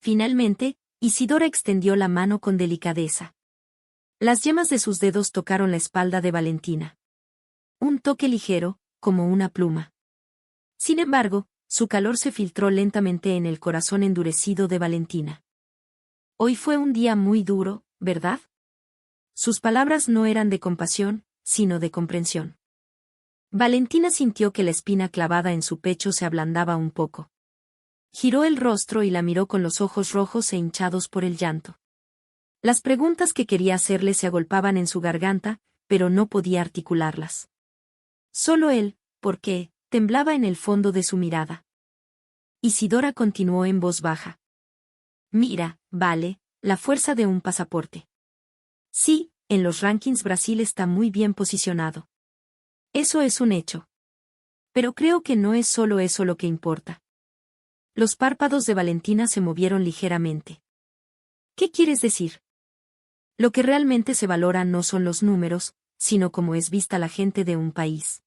A: Finalmente, Isidora extendió la mano con delicadeza. Las yemas de sus dedos tocaron la espalda de Valentina. Un toque ligero, como una pluma. Sin embargo, su calor se filtró lentamente en el corazón endurecido de Valentina. Hoy fue un día muy duro, ¿verdad? Sus palabras no eran de compasión, sino de comprensión. Valentina sintió que la espina clavada en su pecho se ablandaba un poco. Giró el rostro y la miró con los ojos rojos e hinchados por el llanto. Las preguntas que quería hacerle se agolpaban en su garganta, pero no podía articularlas. Solo él, porque, temblaba en el fondo de su mirada. Isidora continuó en voz baja. Mira, vale, la fuerza de un pasaporte. Sí, en los rankings Brasil está muy bien posicionado. Eso es un hecho. Pero creo que no es solo eso lo que importa. Los párpados de Valentina se movieron ligeramente. ¿Qué quieres decir? Lo que realmente se valora no son los números, sino cómo es vista la gente de un país.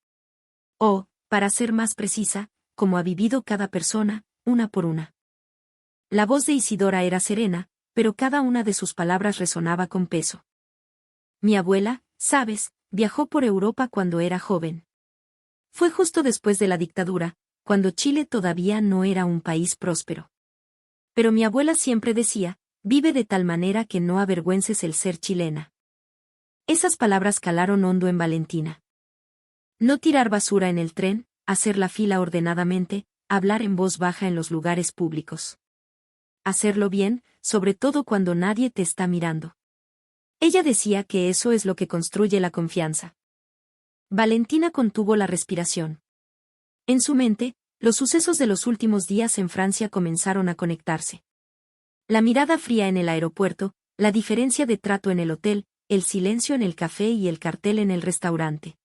A: O, para ser más precisa, cómo ha vivido cada persona, una por una. La voz de Isidora era serena, pero cada una de sus palabras resonaba con peso. Mi abuela, sabes, viajó por Europa cuando era joven. Fue justo después de la dictadura, cuando Chile todavía no era un país próspero. Pero mi abuela siempre decía, vive de tal manera que no avergüences el ser chilena. Esas palabras calaron hondo en Valentina. No tirar basura en el tren, hacer la fila ordenadamente, hablar en voz baja en los lugares públicos. Hacerlo bien, sobre todo cuando nadie te está mirando. Ella decía que eso es lo que construye la confianza. Valentina contuvo la respiración. En su mente, los sucesos de los últimos días en Francia comenzaron a conectarse. La mirada fría en el aeropuerto, la diferencia de trato en el hotel, el silencio en el café y el cartel en el restaurante.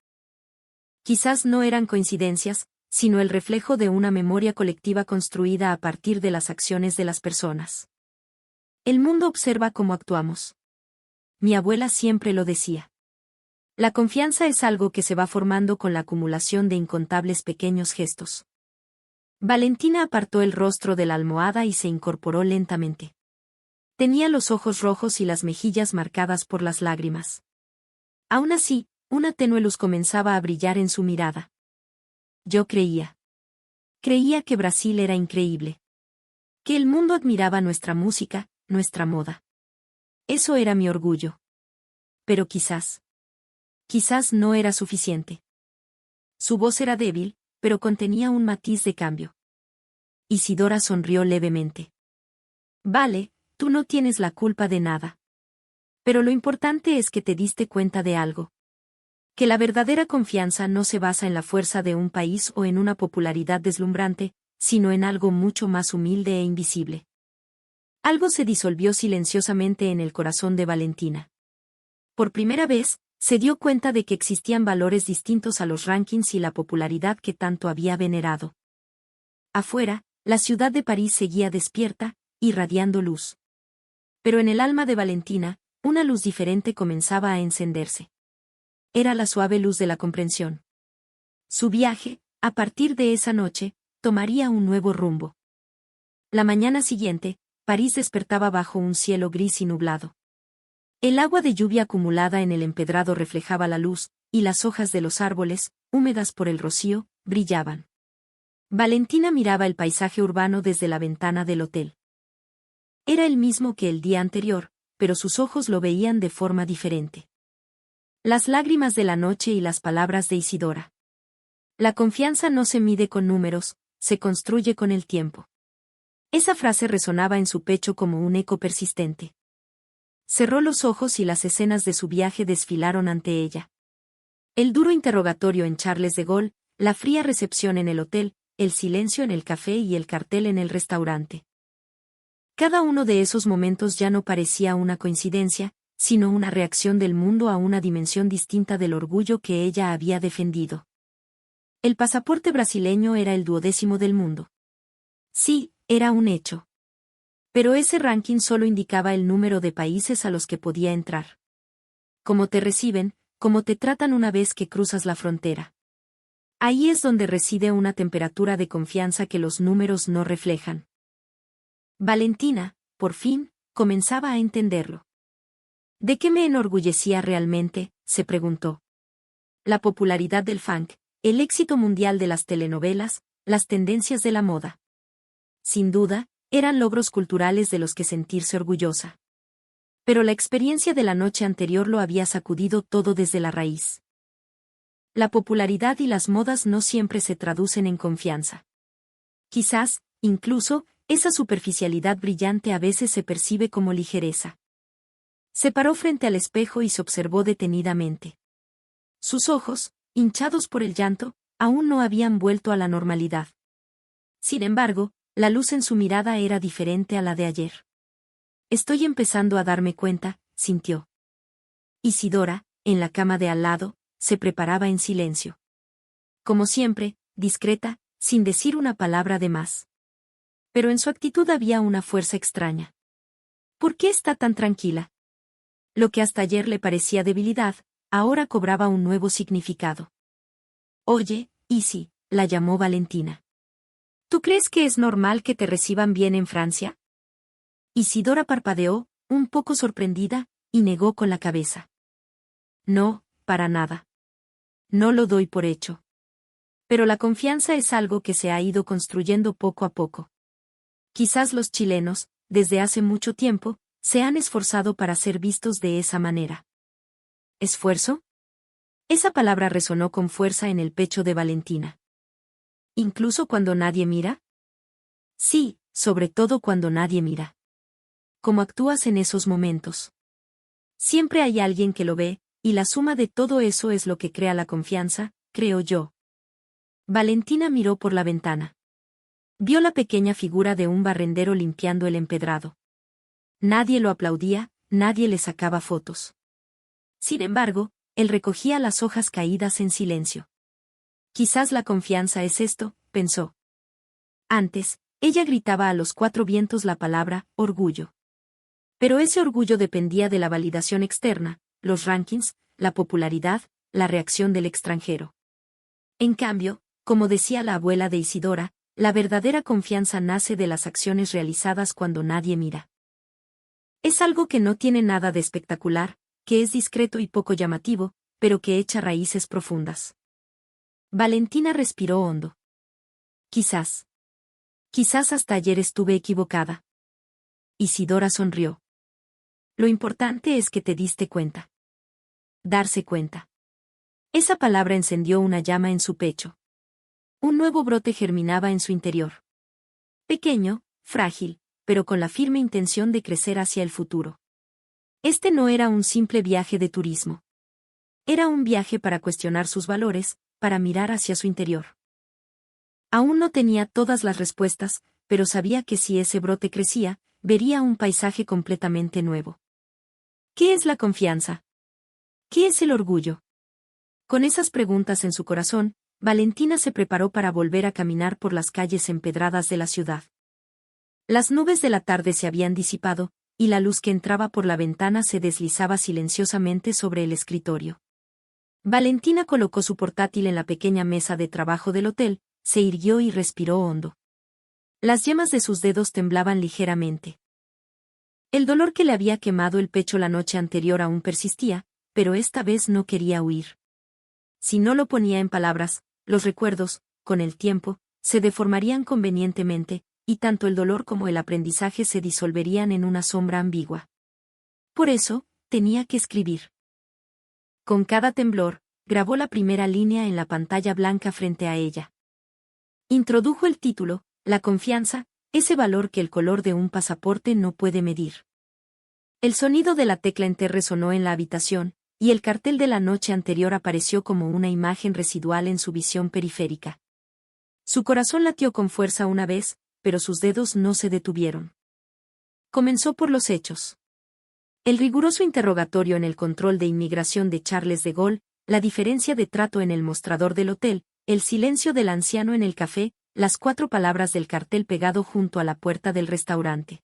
A: Quizás no eran coincidencias, sino el reflejo de una memoria colectiva construida a partir de las acciones de las personas. El mundo observa cómo actuamos. Mi abuela siempre lo decía. La confianza es algo que se va formando con la acumulación de incontables pequeños gestos. Valentina apartó el rostro de la almohada y se incorporó lentamente. Tenía los ojos rojos y las mejillas marcadas por las lágrimas. Aún así, una tenue luz comenzaba a brillar en su mirada. Yo creía. Creía que Brasil era increíble. Que el mundo admiraba nuestra música, nuestra moda. Eso era mi orgullo. Pero quizás no era suficiente. Su voz era débil, pero contenía un matiz de cambio. Isidora sonrió levemente. Vale, tú no tienes la culpa de nada. Pero lo importante es que te diste cuenta de algo. Que la verdadera confianza no se basa en la fuerza de un país o en una popularidad deslumbrante, sino en algo mucho más humilde e invisible. Algo se disolvió silenciosamente en el corazón de Valentina. Por primera vez, se dio cuenta de que existían valores distintos a los rankings y la popularidad que tanto había venerado. Afuera, la ciudad de París seguía despierta, irradiando luz. Pero en el alma de Valentina, una luz diferente comenzaba a encenderse. Era la suave luz de la comprensión. Su viaje, a partir de esa noche, tomaría un nuevo rumbo. La mañana siguiente, París despertaba bajo un cielo gris y nublado. El agua de lluvia acumulada en el empedrado reflejaba la luz, y las hojas de los árboles, húmedas por el rocío, brillaban. Valentina miraba el paisaje urbano desde la ventana del hotel. Era el mismo que el día anterior, pero sus ojos lo veían de forma diferente. Las lágrimas de la noche y las palabras de Isidora. La confianza no se mide con números, se construye con el tiempo. Esa frase resonaba en su pecho como un eco persistente. Cerró los ojos y las escenas de su viaje desfilaron ante ella. El duro interrogatorio en Charles de Gaulle, la fría recepción en el hotel, el silencio en el café y el cartel en el restaurante. Cada uno de esos momentos ya no parecía una coincidencia, sino una reacción del mundo a una dimensión distinta del orgullo que ella había defendido. El pasaporte brasileño era el 12º del mundo. Sí, era un hecho. Pero ese ranking solo indicaba el número de países a los que podía entrar. Cómo te reciben, cómo te tratan una vez que cruzas la frontera. Ahí es donde reside una temperatura de confianza que los números no reflejan. Valentina, por fin, comenzaba a entenderlo. ¿De qué me enorgullecía realmente?, se preguntó. La popularidad del funk, el éxito mundial de las telenovelas, las tendencias de la moda. Sin duda, eran logros culturales de los que sentirse orgullosa. Pero la experiencia de la noche anterior lo había sacudido todo desde la raíz. La popularidad y las modas no siempre se traducen en confianza. Quizás, incluso, esa superficialidad brillante a veces se percibe como ligereza. Se paró frente al espejo y se observó detenidamente. Sus ojos, hinchados por el llanto, aún no habían vuelto a la normalidad. Sin embargo, la luz en su mirada era diferente a la de ayer. Estoy empezando a darme cuenta, sintió. Isidora, en la cama de al lado, se preparaba en silencio. Como siempre, discreta, sin decir una palabra de más. Pero en su actitud había una fuerza extraña. ¿Por qué está tan tranquila? Lo que hasta ayer le parecía debilidad, ahora cobraba un nuevo significado. Oye, Isi, la llamó Valentina. ¿Tú crees que es normal que te reciban bien en Francia? Isidora parpadeó, un poco sorprendida, y negó con la cabeza. No, para nada. No lo doy por hecho. Pero la confianza es algo que se ha ido construyendo poco a poco. Quizás los chilenos, desde hace mucho tiempo, se han esforzado para ser vistos de esa manera. ¿Esfuerzo? Esa palabra resonó con fuerza en el pecho de Valentina. ¿Incluso cuando nadie mira? Sí, sobre todo cuando nadie mira. ¿Cómo actúas en esos momentos? Siempre hay alguien que lo ve, y la suma de todo eso es lo que crea la confianza, creo yo. Valentina miró por la ventana. Vio la pequeña figura de un barrendero limpiando el empedrado. Nadie lo aplaudía, nadie le sacaba fotos. Sin embargo, él recogía las hojas caídas en silencio. Quizás la confianza es esto, pensó. Antes, ella gritaba a los cuatro vientos la palabra orgullo. Pero ese orgullo dependía de la validación externa, los rankings, la popularidad, la reacción del extranjero. En cambio, como decía la abuela de Isidora, la verdadera confianza nace de las acciones realizadas cuando nadie mira. Es algo que no tiene nada de espectacular, que es discreto y poco llamativo, pero que echa raíces profundas. Valentina respiró hondo. Quizás hasta ayer estuve equivocada. Isidora sonrió. Lo importante es que te diste cuenta. Darse cuenta. Esa palabra encendió una llama en su pecho. Un nuevo brote germinaba en su interior. Pequeño, frágil, pero con la firme intención de crecer hacia el futuro. Este no era un simple viaje de turismo. Era un viaje para cuestionar sus valores, para mirar hacia su interior. Aún no tenía todas las respuestas, pero sabía que si ese brote crecía, vería un paisaje completamente nuevo. ¿Qué es la confianza? ¿Qué es el orgullo? Con esas preguntas en su corazón, Valentina se preparó para volver a caminar por las calles empedradas de la ciudad. Las nubes de la tarde se habían disipado, y la luz que entraba por la ventana se deslizaba silenciosamente sobre el escritorio. Valentina colocó su portátil en la pequeña mesa de trabajo del hotel, se irguió y respiró hondo. Las yemas de sus dedos temblaban ligeramente. El dolor que le había quemado el pecho la noche anterior aún persistía, pero esta vez no quería huir. Si no lo ponía en palabras, los recuerdos, con el tiempo, se deformarían convenientemente, y tanto el dolor como el aprendizaje se disolverían en una sombra ambigua. Por eso, tenía que escribir. Con cada temblor, grabó la primera línea en la pantalla blanca frente a ella. Introdujo el título, La confianza, ese valor que el color de un pasaporte no puede medir. El sonido de la tecla Enter resonó en la habitación, y el cartel de la noche anterior apareció como una imagen residual en su visión periférica. Su corazón latió con fuerza una vez, pero sus dedos no se detuvieron. Comenzó por los hechos. El riguroso interrogatorio en el control de inmigración de Charles de Gaulle, la diferencia de trato en el mostrador del hotel, el silencio del anciano en el café, las 4 palabras del cartel pegado junto a la puerta del restaurante.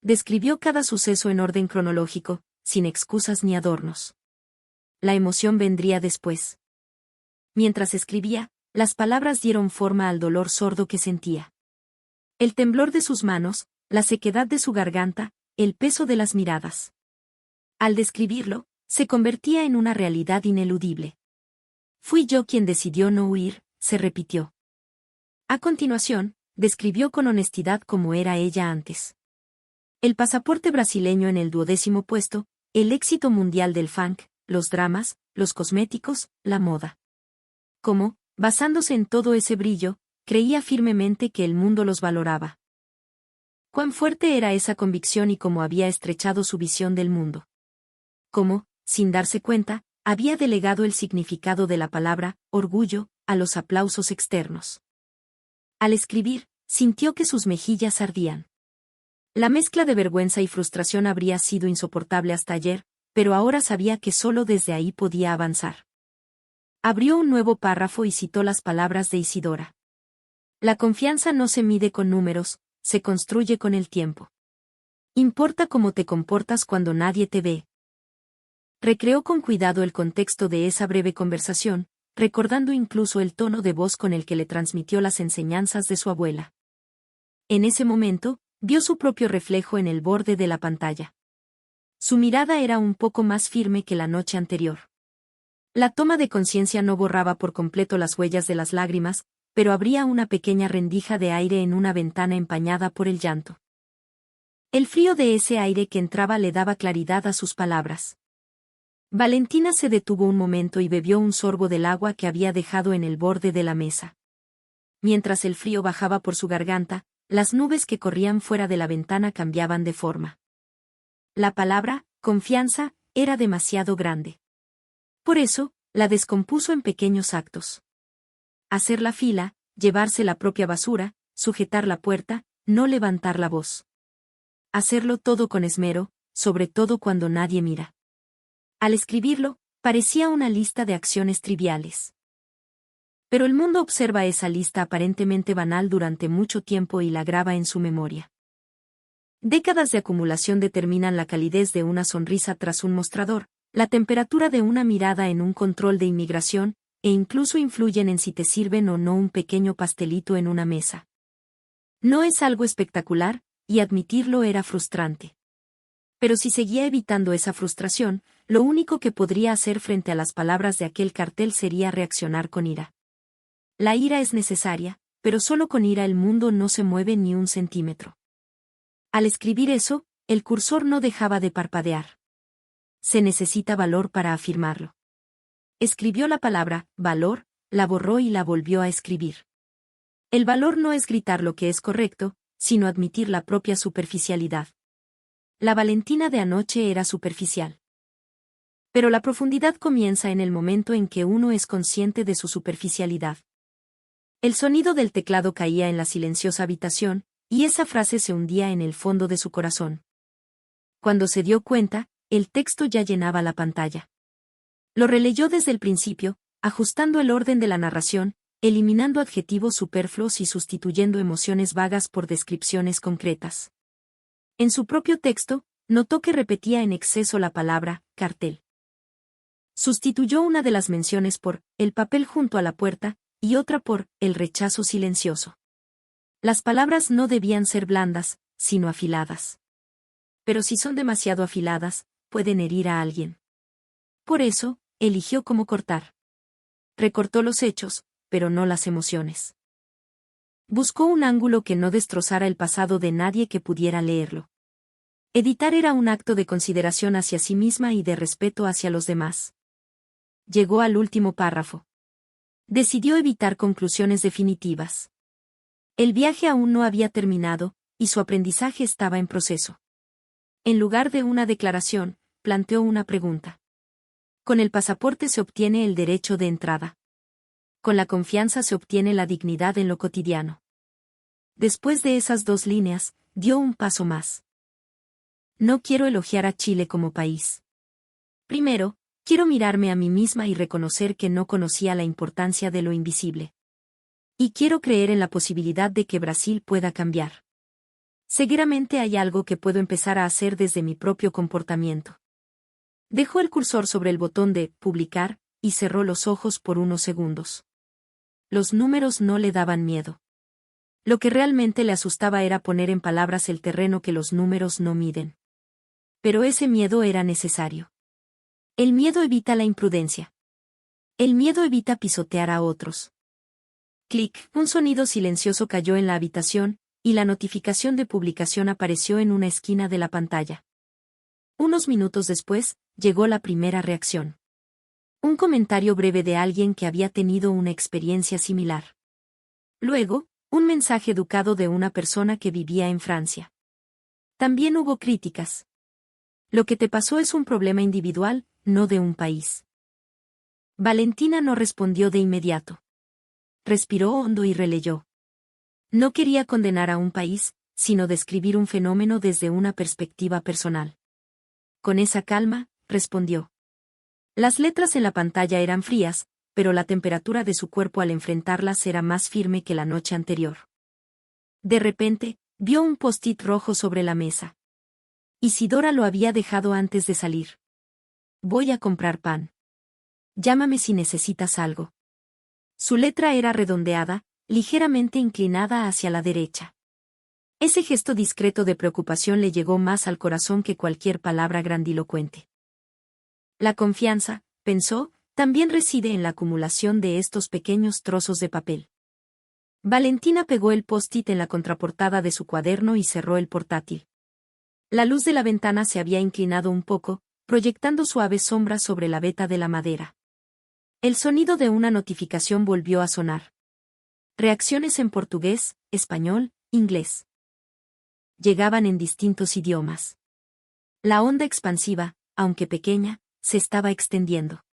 A: Describió cada suceso en orden cronológico, sin excusas ni adornos. La emoción vendría después. Mientras escribía, las palabras dieron forma al dolor sordo que sentía. El temblor de sus manos, la sequedad de su garganta, el peso de las miradas. Al describirlo, se convertía en una realidad ineludible. Fui yo quien decidió no huir, se repitió. A continuación, describió con honestidad cómo era ella antes. El pasaporte brasileño en el 12º puesto, el éxito mundial del funk, los dramas, los cosméticos, la moda. Como, basándose en todo ese brillo, creía firmemente que el mundo los valoraba. Cuán fuerte era esa convicción y cómo había estrechado su visión del mundo. Cómo, sin darse cuenta, había delegado el significado de la palabra, orgullo, a los aplausos externos. Al escribir, sintió que sus mejillas ardían. La mezcla de vergüenza y frustración habría sido insoportable hasta ayer, pero ahora sabía que solo desde ahí podía avanzar. Abrió un nuevo párrafo y citó las palabras de Isidora. La confianza no se mide con números, se construye con el tiempo. Importa cómo te comportas cuando nadie te ve. Recreó con cuidado el contexto de esa breve conversación, recordando incluso el tono de voz con el que le transmitió las enseñanzas de su abuela. En ese momento, vio su propio reflejo en el borde de la pantalla. Su mirada era un poco más firme que la noche anterior. La toma de conciencia no borraba por completo las huellas de las lágrimas, pero abría una pequeña rendija de aire en una ventana empañada por el llanto. El frío de ese aire que entraba le daba claridad a sus palabras. Valentina se detuvo un momento y bebió un sorbo del agua que había dejado en el borde de la mesa. Mientras el frío bajaba por su garganta, las nubes que corrían fuera de la ventana cambiaban de forma. La palabra, confianza, era demasiado grande. Por eso, la descompuso en pequeños actos. Hacer la fila, llevarse la propia basura, sujetar la puerta, no levantar la voz. Hacerlo todo con esmero, sobre todo cuando nadie mira. Al escribirlo, parecía una lista de acciones triviales. Pero el mundo observa esa lista aparentemente banal durante mucho tiempo y la graba en su memoria. Décadas de acumulación determinan la calidez de una sonrisa tras un mostrador, la temperatura de una mirada en un control de inmigración, e incluso influyen en si te sirven o no un pequeño pastelito en una mesa. No es algo espectacular, y admitirlo era frustrante. Pero si seguía evitando esa frustración, lo único que podría hacer frente a las palabras de aquel cartel sería reaccionar con ira. La ira es necesaria, pero solo con ira el mundo no se mueve ni un centímetro. Al escribir eso, el cursor no dejaba de parpadear. Se necesita valor para afirmarlo. Escribió la palabra, valor, la borró y la volvió a escribir. El valor no es gritar lo que es correcto, sino admitir la propia superficialidad. La Valentina de anoche era superficial. Pero la profundidad comienza en el momento en que uno es consciente de su superficialidad. El sonido del teclado caía en la silenciosa habitación, y esa frase se hundía en el fondo de su corazón. Cuando se dio cuenta, el texto ya llenaba la pantalla. Lo releyó desde el principio, ajustando el orden de la narración, eliminando adjetivos superfluos y sustituyendo emociones vagas por descripciones concretas. En su propio texto, notó que repetía en exceso la palabra cartel. Sustituyó una de las menciones por el papel junto a la puerta y otra por el rechazo silencioso. Las palabras no debían ser blandas, sino afiladas. Pero si son demasiado afiladas, pueden herir a alguien. Por eso, eligió cómo cortar. Recortó los hechos, pero no las emociones. Buscó un ángulo que no destrozara el pasado de nadie que pudiera leerlo. Editar era un acto de consideración hacia sí misma y de respeto hacia los demás. Llegó al último párrafo. Decidió evitar conclusiones definitivas. El viaje aún no había terminado, y su aprendizaje estaba en proceso. En lugar de una declaración, planteó una pregunta. Con el pasaporte se obtiene el derecho de entrada. Con la confianza se obtiene la dignidad en lo cotidiano. Después de esas 2 líneas, dio un paso más. No quiero elogiar a Chile como país. Primero, quiero mirarme a mí misma y reconocer que no conocía la importancia de lo invisible. Y quiero creer en la posibilidad de que Brasil pueda cambiar. Seguramente hay algo que puedo empezar a hacer desde mi propio comportamiento. Dejó el cursor sobre el botón de publicar y cerró los ojos por unos segundos. Los números no le daban miedo. Lo que realmente le asustaba era poner en palabras el terreno que los números no miden. Pero ese miedo era necesario. El miedo evita la imprudencia. El miedo evita pisotear a otros. Clic, un sonido silencioso cayó en la habitación, y la notificación de publicación apareció en una esquina de la pantalla. Unos minutos después, llegó la primera reacción. Un comentario breve de alguien que había tenido una experiencia similar. Luego, un mensaje educado de una persona que vivía en Francia. También hubo críticas. Lo que te pasó es un problema individual, no de un país. Valentina no respondió de inmediato. Respiró hondo y releyó. No quería condenar a un país, sino describir un fenómeno desde una perspectiva personal. Con esa calma, respondió. Las letras en la pantalla eran frías, pero la temperatura de su cuerpo al enfrentarlas era más firme que la noche anterior. De repente, vio un post-it rojo sobre la mesa. Isidora lo había dejado antes de salir. Voy a comprar pan. Llámame si necesitas algo. Su letra era redondeada, ligeramente inclinada hacia la derecha. Ese gesto discreto de preocupación le llegó más al corazón que cualquier palabra grandilocuente. La confianza, pensó, también reside en la acumulación de estos pequeños trozos de papel. Valentina pegó el post-it en la contraportada de su cuaderno y cerró el portátil. La luz de la ventana se había inclinado un poco, proyectando suaves sombras sobre la veta de la madera. El sonido de una notificación volvió a sonar. Reacciones en portugués, español, inglés. Llegaban en distintos idiomas. La onda expansiva, aunque pequeña, se estaba extendiendo.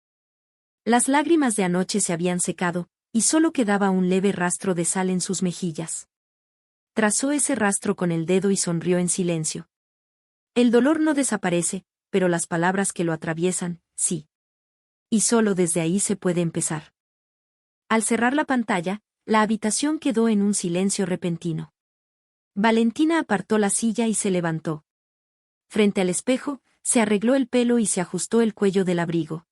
A: Las lágrimas de anoche se habían secado, y solo quedaba un leve rastro de sal en sus mejillas. Trazó ese rastro con el dedo y sonrió en silencio. El dolor no desaparece, pero las palabras que lo atraviesan, sí. Y solo desde ahí se puede empezar. Al cerrar la pantalla, la habitación quedó en un silencio repentino. Valentina apartó la silla y se levantó. Frente al espejo, se arregló el pelo y se ajustó el cuello del abrigo.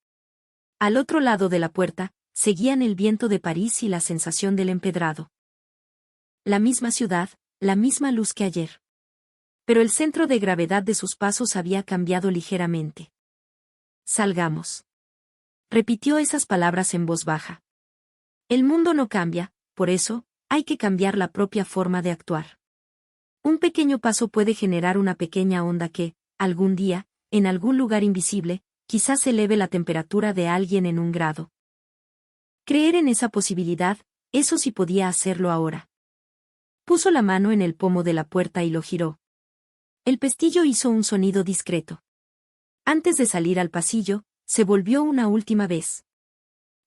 A: Al otro lado de la puerta, seguían el viento de París y la sensación del empedrado. La misma ciudad, la misma luz que ayer. Pero el centro de gravedad de sus pasos había cambiado ligeramente. Salgamos. Repitió esas palabras en voz baja. El mundo no cambia, por eso, hay que cambiar la propia forma de actuar. Un pequeño paso puede generar una pequeña onda que, algún día, en algún lugar invisible, quizás eleve la temperatura de alguien en 1 grado. Creer en esa posibilidad, eso sí podía hacerlo ahora. Puso la mano en el pomo de la puerta y lo giró. El pestillo hizo un sonido discreto. Antes de salir al pasillo, se volvió una última vez.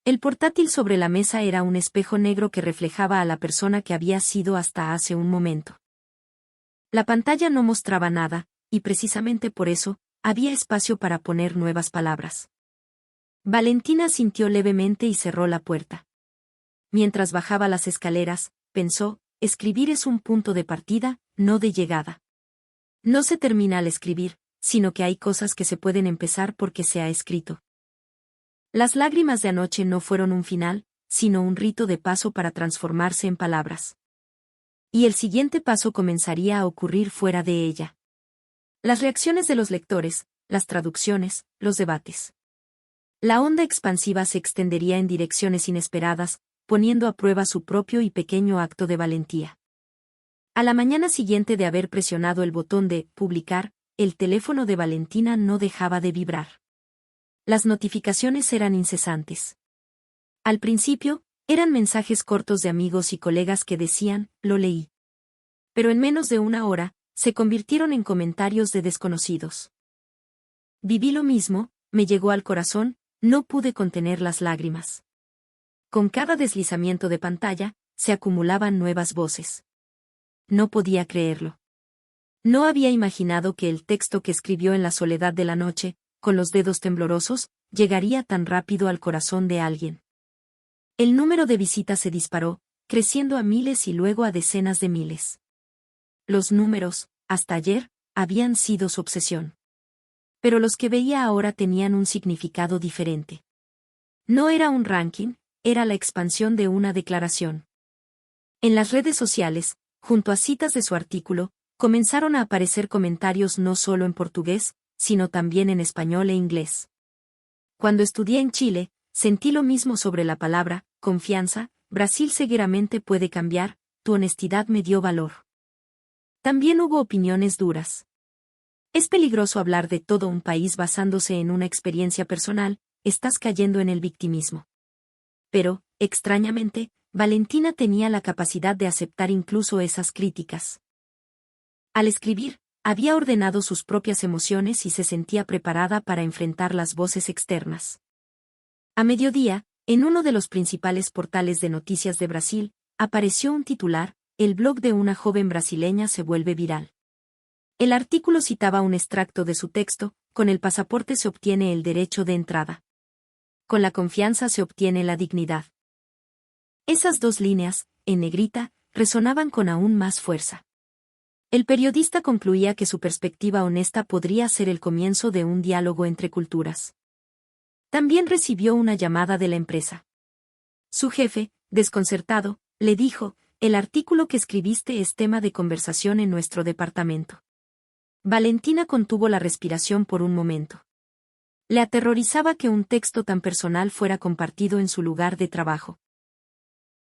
A: El portátil sobre la mesa era un espejo negro que reflejaba a la persona que había sido hasta hace un momento. La pantalla no mostraba nada, y precisamente por eso, había espacio para poner nuevas palabras. Valentina sintió levemente y cerró la puerta. Mientras bajaba las escaleras, pensó, escribir es un punto de partida, no de llegada. No se termina al escribir, sino que hay cosas que se pueden empezar porque se ha escrito. Las lágrimas de anoche no fueron un final, sino un rito de paso para transformarse en palabras. Y el siguiente paso comenzaría a ocurrir fuera de ella. Las reacciones de los lectores, las traducciones, los debates. La onda expansiva se extendería en direcciones inesperadas, poniendo a prueba su propio y pequeño acto de valentía. A la mañana siguiente de haber presionado el botón de publicar, el teléfono de Valentina no dejaba de vibrar. Las notificaciones eran incesantes. Al principio, eran mensajes cortos de amigos y colegas que decían, lo leí. Pero en menos de 1 hora, se convirtieron en comentarios de desconocidos. Viví lo mismo, me llegó al corazón, no pude contener las lágrimas. Con cada deslizamiento de pantalla, se acumulaban nuevas voces. No podía creerlo. No había imaginado que el texto que escribió en la soledad de la noche, con los dedos temblorosos, llegaría tan rápido al corazón de alguien. El número de visitas se disparó, creciendo a miles y luego a decenas de miles. Los números, hasta ayer, habían sido su obsesión. Pero los que veía ahora tenían un significado diferente. No era un ranking, era la expansión de una declaración. En las redes sociales, junto a citas de su artículo, comenzaron a aparecer comentarios no solo en portugués, sino también en español e inglés. Cuando estudié en Chile, sentí lo mismo sobre la palabra, confianza, Brasil seguramente puede cambiar, tu honestidad me dio valor. También hubo opiniones duras. Es peligroso hablar de todo un país basándose en una experiencia personal, estás cayendo en el victimismo. Pero, extrañamente, Valentina tenía la capacidad de aceptar incluso esas críticas. Al escribir, había ordenado sus propias emociones y se sentía preparada para enfrentar las voces externas. A mediodía, en uno de los principales portales de noticias de Brasil, apareció un titular: el blog de una joven brasileña se vuelve viral. El artículo citaba un extracto de su texto: con el pasaporte se obtiene el derecho de entrada. Con la confianza se obtiene la dignidad. Esas dos líneas, en negrita, resonaban con aún más fuerza. El periodista concluía que su perspectiva honesta podría ser el comienzo de un diálogo entre culturas. También recibió una llamada de la empresa. Su jefe, desconcertado, le dijo: el artículo que escribiste es tema de conversación en nuestro departamento. Valentina contuvo la respiración por un momento. Le aterrorizaba que un texto tan personal fuera compartido en su lugar de trabajo.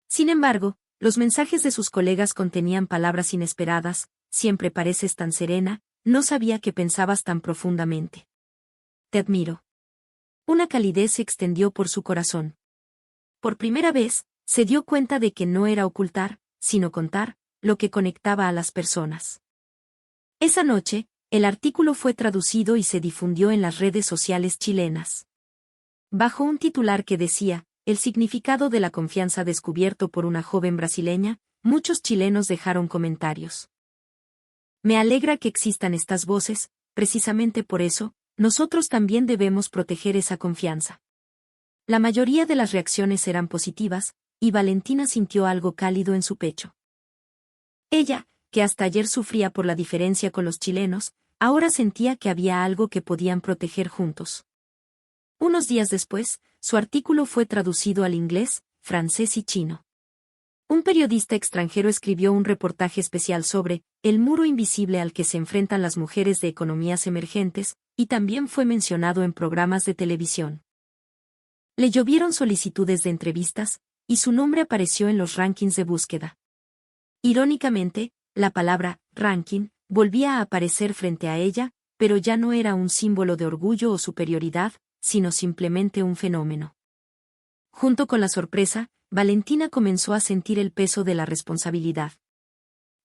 A: Sin embargo, los mensajes de sus colegas contenían palabras inesperadas: siempre pareces tan serena, no sabía que pensabas tan profundamente. Te admiro. Una calidez se extendió por su corazón. Por primera vez, se dio cuenta de que no era ocultar, sino contar, lo que conectaba a las personas. Esa noche, el artículo fue traducido y se difundió en las redes sociales chilenas. Bajo un titular que decía: el significado de la confianza descubierto por una joven brasileña, muchos chilenos dejaron comentarios. Me alegra que existan estas voces, precisamente por eso, nosotros también debemos proteger esa confianza. La mayoría de las reacciones eran positivas, y Valentina sintió algo cálido en su pecho. Ella, que hasta ayer sufría por la diferencia con los chilenos, ahora sentía que había algo que podían proteger juntos. Unos días después, su artículo fue traducido al inglés, francés y chino. Un periodista extranjero escribió un reportaje especial sobre el muro invisible al que se enfrentan las mujeres de economías emergentes, y también fue mencionado en programas de televisión. Le llovieron solicitudes de entrevistas, y su nombre apareció en los rankings de búsqueda. Irónicamente, la palabra ranking volvía a aparecer frente a ella, pero ya no era un símbolo de orgullo o superioridad, sino simplemente un fenómeno. Junto con la sorpresa, Valentina comenzó a sentir el peso de la responsabilidad.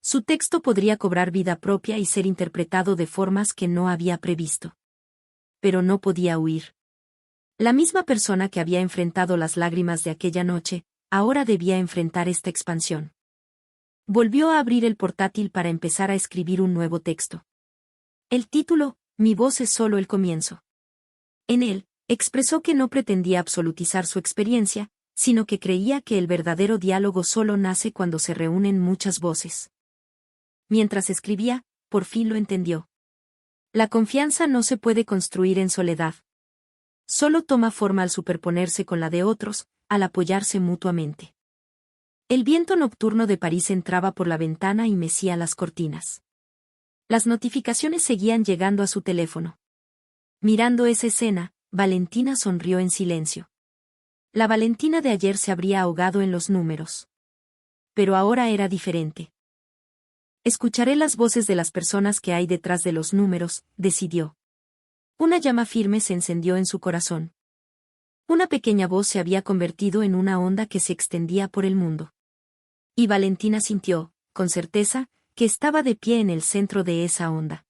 A: Su texto podría cobrar vida propia y ser interpretado de formas que no había previsto. Pero no podía huir. La misma persona que había enfrentado las lágrimas de aquella noche, ahora debía enfrentar esta expansión. Volvió a abrir el portátil para empezar a escribir un nuevo texto. El título: Mi voz es solo el comienzo. En él, expresó que no pretendía absolutizar su experiencia, sino que creía que el verdadero diálogo solo nace cuando se reúnen muchas voces. Mientras escribía, por fin lo entendió. La confianza no se puede construir en soledad. Solo toma forma al superponerse con la de otros, al apoyarse mutuamente. El viento nocturno de París entraba por la ventana y mecía las cortinas. Las notificaciones seguían llegando a su teléfono. Mirando esa escena, Valentina sonrió en silencio. La Valentina de ayer se habría ahogado en los números. Pero ahora era diferente. Escucharé las voces de las personas que hay detrás de los números, decidió. Una llama firme se encendió en su corazón. Una pequeña voz se había convertido en una onda que se extendía por el mundo. Y Valentina sintió, con certeza, que estaba de pie en el centro de esa onda.